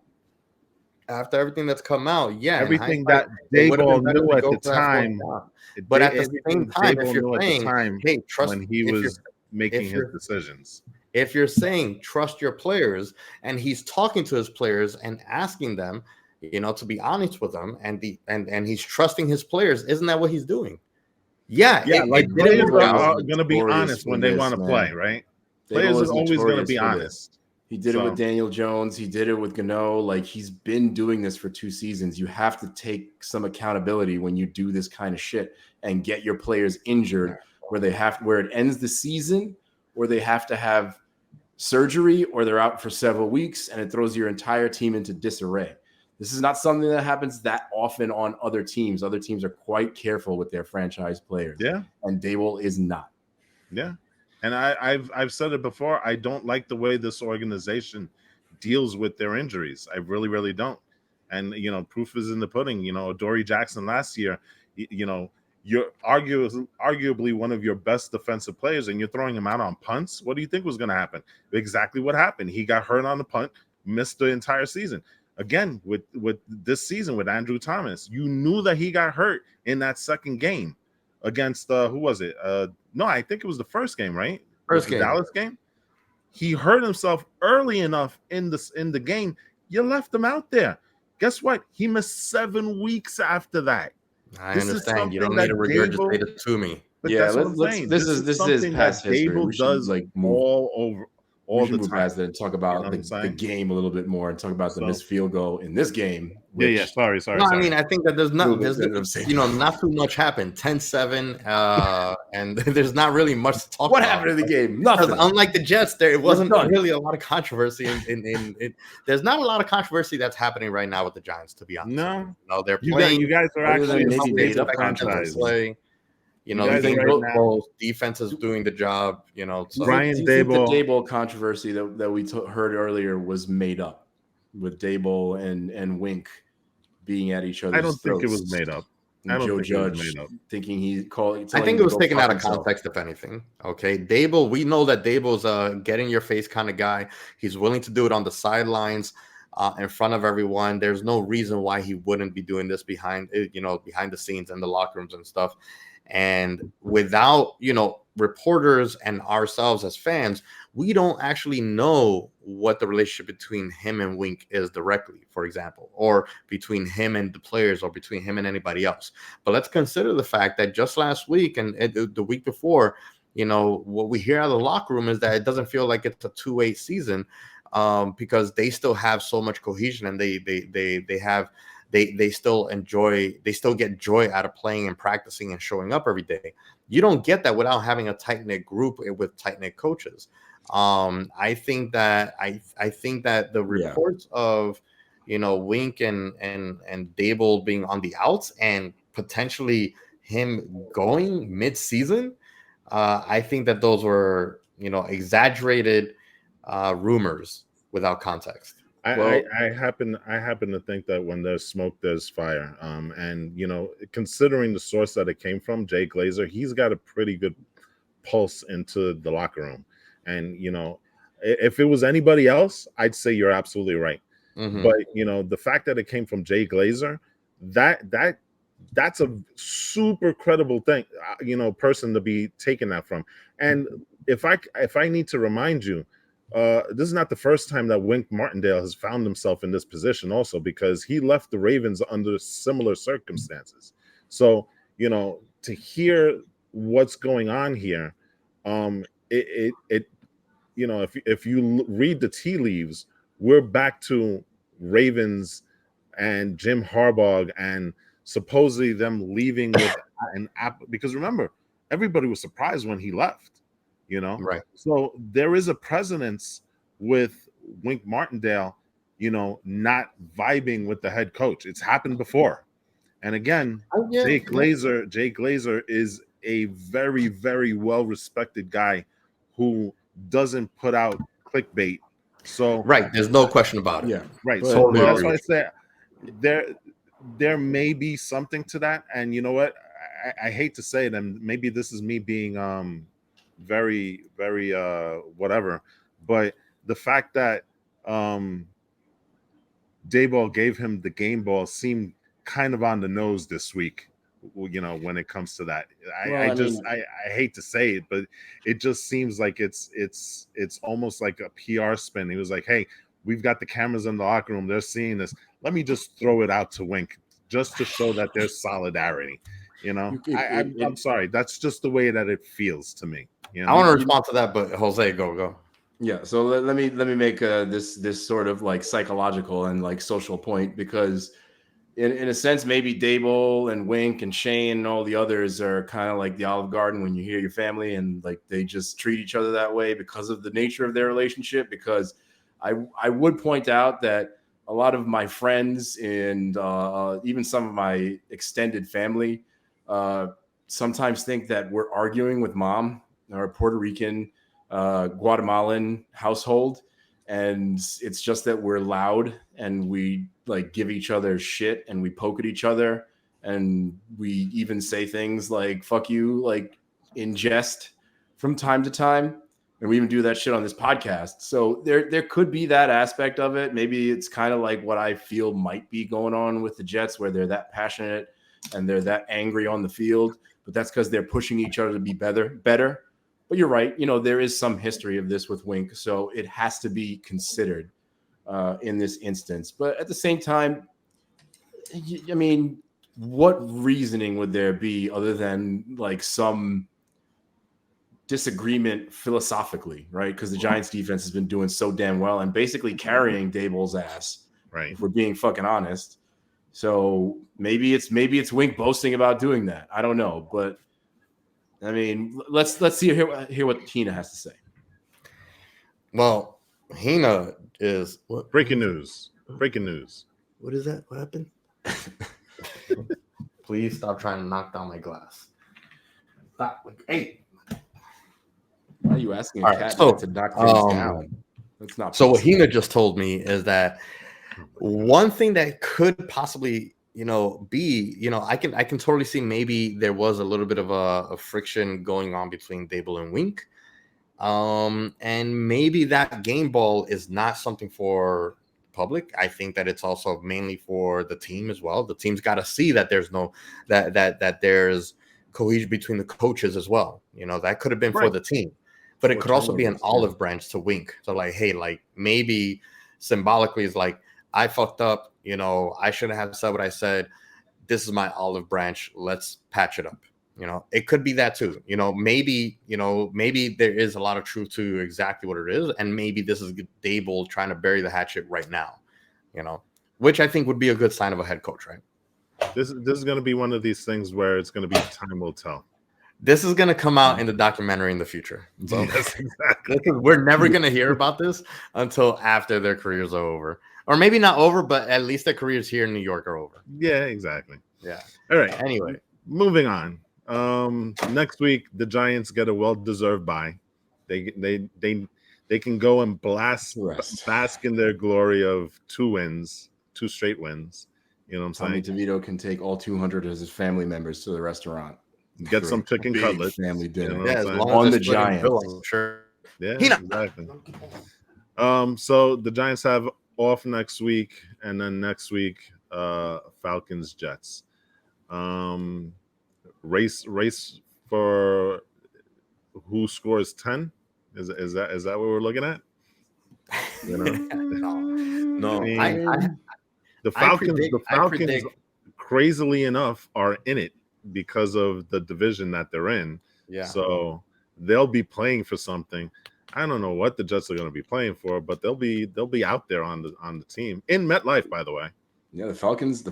yeah, everything in that hindsight, it would have Dayball been better knew to at go the for that fourth time. down. But at the same Everything time, if Dayball you're knew at the saying, time hey, trust when he was making his decisions. if you're saying trust your players, and he's talking to his players and asking them, you know, to be honest with them, and he's trusting his players, isn't that what he's doing? Yeah, Yeah, like it didn't players work out. are going to be Notorious honest for when they this, want to man. play, right? Dayball Players is are always going to notorious be for this. honest. He did it with Daniel Jones. He did it with Gano. Like, he's been doing this for 2 seasons. You have to take some accountability when you do this kind of shit and get your players injured where it ends the season, or they have to have surgery, or they're out for several weeks, and it throws your entire team into disarray. This is not something that happens that often on other teams. Other teams are quite careful with their franchise players. Yeah. And Dayball is not. Yeah. And I've said it before. I don't like the way this organization deals with their injuries. I really, really don't. And, you know, proof is in the pudding. You know, Dory Jackson last year, you know, you're arguably one of your best defensive players, and you're throwing him out on punts. What do you think was going to happen? Exactly what happened. He got hurt on the punt, missed the entire season. Again, with this season with Andrew Thomas, you knew that he got hurt in that second game against who was it? No, I think it was the first game, right? First game. Dallas game. He hurt himself early enough in the game. You left him out there. Guess what? He missed 7 weeks after that. I understand. You don't need to regurgitate it to me. But yeah, that's what I'm saying. This is past history. Dayball does like all the move time. past that and talk about the game a little bit more, and talk about the missed field goal in this game. Sorry. No, I mean, I think that there's not too much happened. 10-7, and there's not really much to talk about. What happened in the game? Nothing. Unlike the Jets, it wasn't really a lot of controversy. There's not a lot of controversy that's happening right now with the Giants, to be honest. No, they're playing. You guys are actually maybe made up franchise. You know, you the defense is doing the job. You know, so. Brian Dayball. The Dayball controversy that we heard earlier was made up, with Dayball and Wink being at each other's I don't think it was throats. made up. And I don't Joe think Judge it was made up. thinking he called. I think it was taken out of context, if anything. Okay, Dayball. We know that Dayball's a get in your face kind of guy. He's willing to do it on the sidelines, in front of everyone. There's no reason why he wouldn't be doing this behind the scenes in the locker rooms and stuff. And without, reporters and ourselves as fans, we don't actually know what the relationship between him and Wink is directly, for example, or between him and the players, or between him and anybody else. But let's consider the fact that just last week and the week before, what we hear out of the locker room is that it doesn't feel like it's a 2-way season, because they still have so much cohesion, and they still get joy out of playing and practicing and showing up every day. You don't get that without having a tight-knit group with tight-knit coaches. I think that the reports of Wink and Dayball being on the outs and potentially him going mid-season, I think that those were exaggerated rumors without context. I happen to think that when there's smoke, there's fire. And considering the source that it came from, Jay Glazer, he's got a pretty good pulse into the locker room. And if it was anybody else, I'd say you're absolutely right. Mm-hmm. But the fact that it came from Jay Glazer, that's a super credible thing, person to be taking that from. And if I need to remind you, this is not the first time that Wink Martindale has found himself in this position also, because he left the Ravens under similar circumstances. So, to hear what's going on here, it if you read the tea leaves, we're back to Ravens and Jim Harbaugh and supposedly them leaving with an app, because remember, everybody was surprised when he left, Right. so there is a precedence with Wink Martindale, not vibing with the head coach. It's happened before. And again, Jay Glazer is a very, very well-respected guy who doesn't put out clickbait. So Right. There's no question about it. Yeah. right. But- So Totally that's agree. why I say there may be something to that. And you know what? I hate to say it, and maybe this is me being very, very whatever, but the fact that Dayball gave him the game ball seemed kind of on the nose this week, when it comes to that. I hate to say it, but it just seems like it's almost like a PR spin. He was like, hey, we've got the cameras in the locker room, they're seeing this, let me just throw it out to Wink just to show that there's solidarity. I'm sorry, that's just the way that it feels to me. I want to respond to that, but Jose, go. Yeah, so let me make this sort of like psychological and like social point, because in a sense, maybe Dable and Wink and Shane and all the others are kind of like the Olive Garden when you hear your family, and like they just treat each other that way because of the nature of their relationship. Because I would point out that a lot of my friends and even some of my extended family sometimes think that we're arguing with mom, or Puerto Rican, Guatemalan household, and it's just that we're loud and we like give each other shit and we poke at each other, and we even say things like fuck you, like in jest from time to time, and we even do that shit on this podcast. So there could be that aspect of it. Maybe it's kind of like what I feel might be going on with the Jets, where they're that passionate and they're that angry on the field, but that's because they're pushing each other to be better. But you're right. There is some history of this with Wink, so it has to be considered in this instance. But at the same time, I mean, what reasoning would there be other than like some disagreement philosophically, right? Because the Giants defense has been doing so damn well and basically carrying Dable's ass, right. if we're being fucking honest. So maybe it's Wink boasting about doing that. I don't know, but I mean, let's hear what Hina has to say. Well, Hina is what? Breaking news. What is that? What happened? Please stop trying to knock down my glass. Stop. Hey. Why are you asking All a right, cat to knock things down? That's not. So what Hina just told me is that one thing that could possibly, be, I can totally see maybe there was a little bit of a friction going on between Dable and Wink. And maybe that game ball is not something for public. I think that it's also mainly for the team as well. The team's got to see that there's that there's cohesion between the coaches as well. That could have been for the team, but it could also be an olive branch to Wink. So like, hey, like maybe symbolically is like, I fucked up, I shouldn't have said what I said. This is my olive branch. Let's patch it up. It could be that too. Maybe there is a lot of truth to exactly what it is. And maybe this is Dable trying to bury the hatchet right now, which I think would be a good sign of a head coach, right? This is going to be one of these things where it's going to be time will tell. This is going to come out in the documentary in the future. So yes, exactly. We're never going to hear about this until after their careers are over. Or maybe not over, but at least their careers here in New York are over. Yeah, exactly. Yeah. All right. Anyway. Moving on. Next week, the Giants get a well-deserved bye. They can go and bask in their glory of 2 straight wins. You know what I'm saying? Tommy DeVito can take all 200 of his family members to the restaurant. Get some chicken cutlets. Family dinner. Yeah, as long on as the Giants. Bill, I'm sure. Yeah, exactly. So the Giants have off next week, and then next week, Falcons Jets. Race for who scores 10. Is that what we're looking at? You know, No, the I Falcons, predict. crazily enough, are in it because of the division that they're in. Yeah. So they'll be playing for something. I don't know what the Jets are going to be playing for, but they'll be out there on the team in MetLife, by the way. Yeah, the Falcons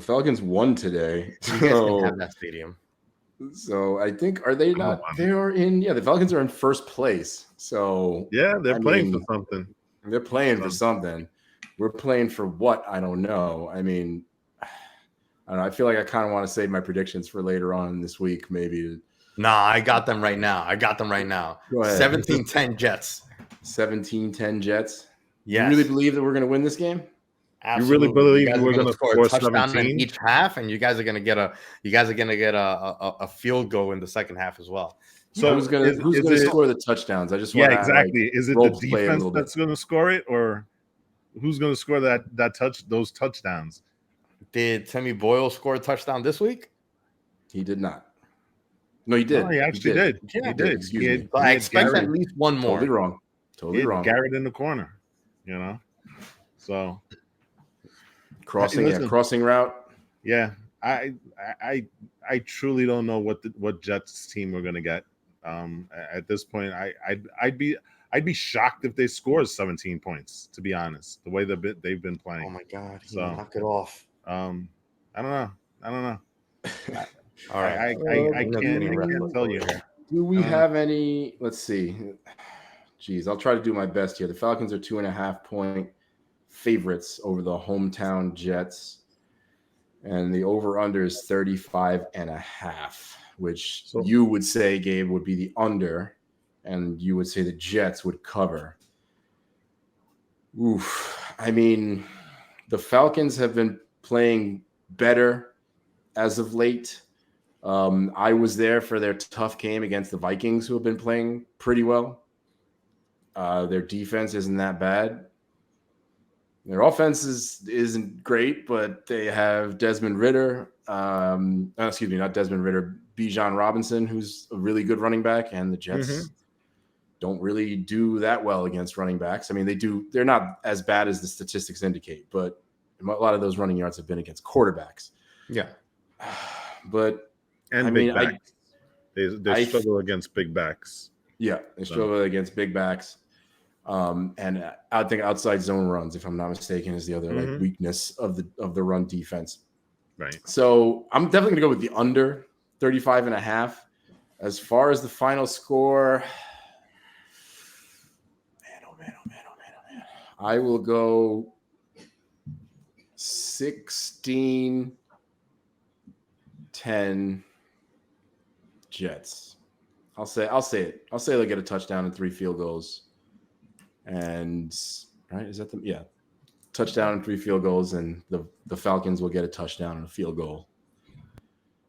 won today. You guys can have that stadium. So I think, are they not? They are in. Yeah, the Falcons are in first place. So yeah, they're playing for something. They're playing for something. We're playing for what? I don't know. I mean, I don't know. I feel like I kind of want to save my predictions for later on this week, maybe. Nah, I got them right now. Go ahead. 17-10 Jets. 17-10 Jets. Yes. You really believe that we're going to win this game? Absolutely. You really believe we're going to score a touchdown 17? in each half, and you guys are going to get a field goal in the second half as well. So who's going to score the touchdowns? I just want to exactly. Is it the defense that's going to score it, or who's going to score those touchdowns? Did Timmy Boyle score a touchdown this week? He did not. No, he did. No, he actually did. Yeah, he did. Excuse me. So I expect at least one more. Totally wrong. Garrett in the corner, you know. So crossing route. Yeah, I truly don't know what Jets team we're gonna get. At this point, I'd be shocked if they score 17 points. To be honest, the way they've been playing. Oh my God! Knock it off. I don't know. All right. I can't tell you here. Do we have any? Let's see. Geez, I'll try to do my best here. The Falcons are 2.5-point favorites over the hometown Jets, and the over/under is 35.5, which you would say, Gabe, would be the under, and you would say the Jets would cover. Oof. I mean, the Falcons have been playing better as of late. I was there for their tough game against the Vikings, who have been playing pretty well. Their defense isn't that bad. Their offense isn't great, but they have Desmond Ridder. Excuse me, not Desmond Ridder. Bijan Robinson, who's a really good running back, and the Jets don't really do that well against running backs. I mean, they're not as bad as the statistics indicate, but a lot of those running yards have been against quarterbacks. Yeah. But big backs. They struggle against big backs. Yeah, they struggle against big backs. And I think outside zone runs, if I'm not mistaken, is the other weakness of the run defense. Right. So I'm definitely gonna go with the under 35.5. As far as the final score, man. I will go 16-10 Jets. I'll say it. I'll say they'll get a touchdown and 3 field goals. And right, is that touchdown and 3 field goals, and the Falcons will get a touchdown and a field goal.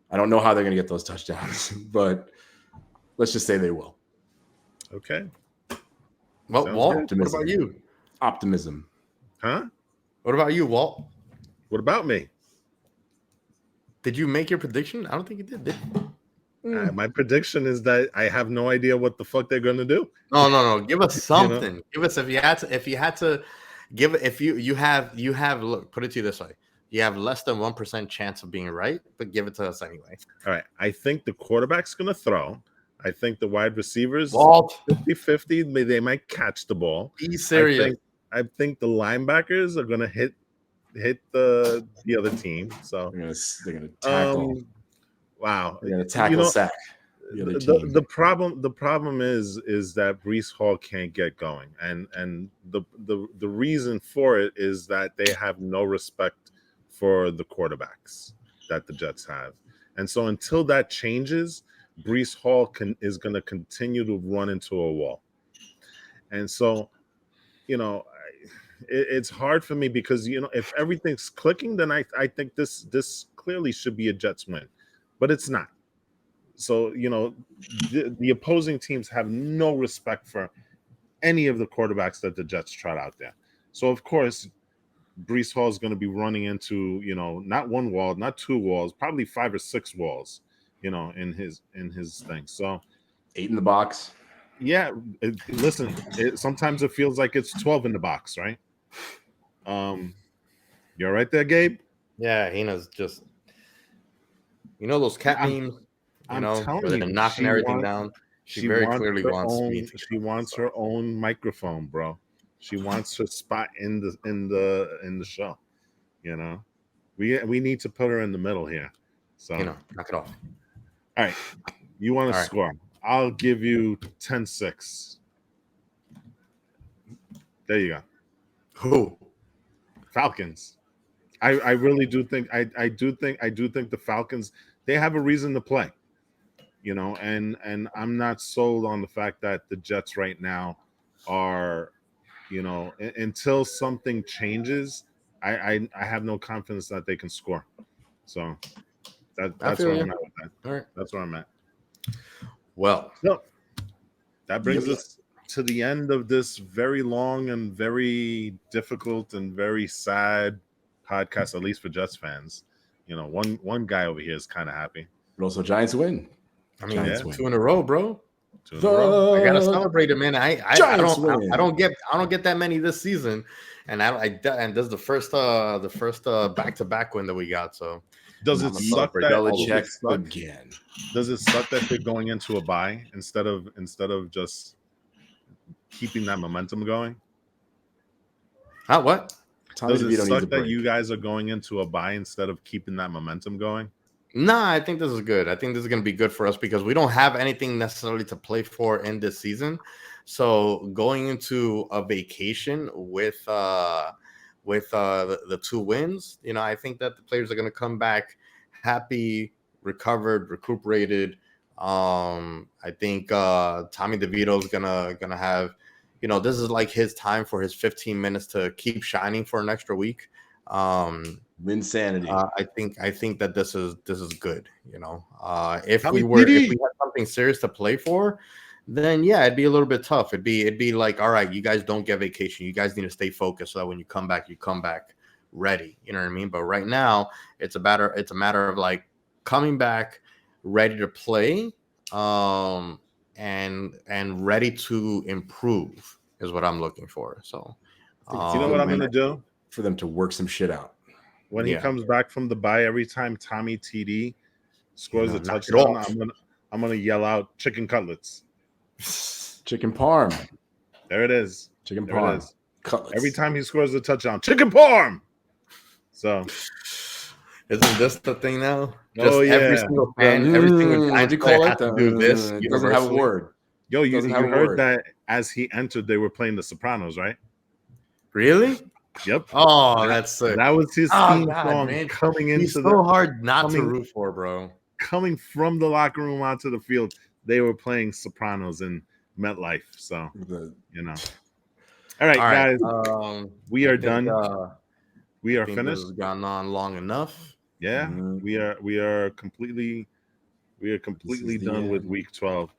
I don't know how they're going to get those touchdowns, but let's just say they will. Okay. Well, Walt, what about you? Optimism. Huh? What about you, Walt? What about me? Did you make your prediction? I don't think you did you? My prediction is that I have no idea what the fuck they're going to do. No. Give us something. Give us if you had to give you have look, put it to you this way. You have less than 1% chance of being right, but give it to us anyway. All right. I think the quarterback's going to throw. I think the wide receivers 50-50. They might catch the ball. Be serious. I think the linebackers are going to hit the other team. So they're going to tackle. Wow. They're going to tackle sack the other team. The problem is that Breece Hall can't get going, and the reason for it is that they have no respect for the quarterbacks that the Jets have, and so until that changes, Breece Hall is going to continue to run into a wall, and so it's hard for me because if everything's clicking, then I think this clearly should be a Jets win, but it's not. So, the opposing teams have no respect for any of the quarterbacks that the Jets trot out there. So, of course, Breece Hall is going to be running into, not one wall, not 2 walls, probably 5 or 6 walls, in his thing. So 8 in the box. Yeah, listen. Sometimes it feels like it's 12 in the box, right? You're right there, Gabe. Yeah, Hina's just those cat I'm, memes, I'm where telling they're you, knocking everything down. She very clearly her wants me own. to She wants so. her own microphone, bro. She wants her spot in the show. You know, we need to put her in the middle here. So, Knock it off. all right, you want to All right. score? I'll give you 10-6. There you go. Who? Falcons. I really do think I do think the Falcons, they have a reason to play. And I'm not sold on the fact that the Jets right now are, until something changes, I have no confidence that they can score. So I that's feel where you. I'm at with that. All right. That's where I'm at. Well, So that brings Yep. us to the end of this very long and very difficult and very sad podcast, at least for Jets fans. One guy over here is kind of happy. But also, Giants win. I mean, Giants yeah. win. 2 in a row, bro. 2 in a row. I gotta celebrate it, man. I Giants don't win. get that many this season, and and this is the first back-to-back win that we got. So Does I'm it gonna suck celebrate that Belichick suck? again. Does it suck that they're going into a bye instead of just keeping that momentum going? Huh? What? Tommy Does it DeVito needs a suck that break. you guys are going into a bye instead of keeping that momentum going? Nah, I think this is good. I think this is going to be good for us because we don't have anything necessarily to play for in this season. So going into a vacation with the 2 wins, I think that the players are going to come back happy, recovered, recuperated. I think Tommy DeVito is gonna have, this is like his time for his 15 minutes to keep shining for an extra week. Insanity. I think that this is good. If Tommy we TD. had something serious to play for, then yeah, it'd be a little bit tough. It'd be like, all right, you guys don't get vacation. You guys need to stay focused so that when you come back ready. You know what I mean? But right now, it's a matter of like coming back ready to play, and ready to improve is what I'm looking for. So, You know what I'm gonna do? For them to work some shit out. When he comes back from the bye, every time Tommy TD scores a knock it touchdown, off. I'm gonna yell out chicken cutlets. Chicken parm. There it is. Chicken There parm. it is. Cutlets. Every time he scores a touchdown, chicken parm. So isn't this the thing now? Every single fan, every single Giants player has to do this. It doesn't have a word. Yo, you Doesn't have a heard word. that as he entered, they were playing The Sopranos, right? Really? Yep. Oh, that's sick. That was his theme song, man. coming He's into so hard not to root for, bro. coming from the locker room onto the field. They were playing Sopranos in MetLife. So All right, guys. We are done. We are finished. This has gone on long enough. Yeah, we are completely done with week 12.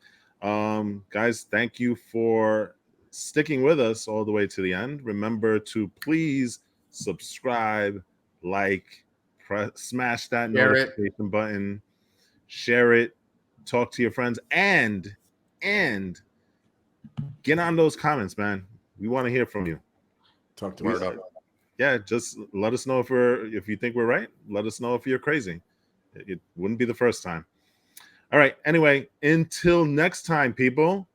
Guys, thank you for sticking with us all the way to the end. Remember to please subscribe, smash that notification button, share it, talk to your friends, and get on those comments, man. We want to hear from you. Talk to us. Yeah, just let us know if you think we're right. Let us know if you're crazy. It wouldn't be the first time. All right. Anyway, until next time, people.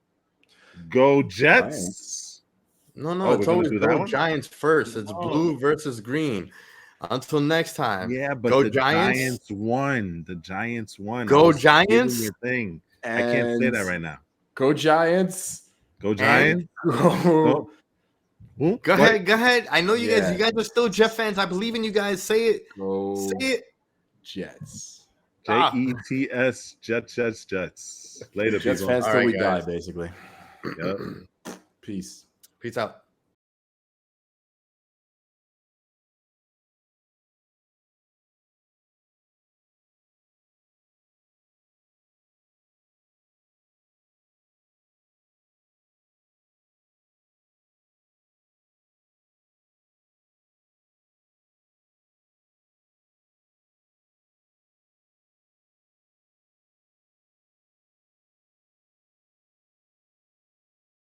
Go Jets. No, it's always go Giants first. It's blue versus green. Until next time. Yeah, but go the Giants won. The Giants won. Go Giants. Your thing. I can't say that right now. Go Giants. Go Giants. Go ahead. I know you guys. You guys are still Jet fans. I believe in you guys. Say it. Go Say it. Jets. Jets. Jets. Later, Jets people. fans till we die, basically. Yep. Peace. Peace out.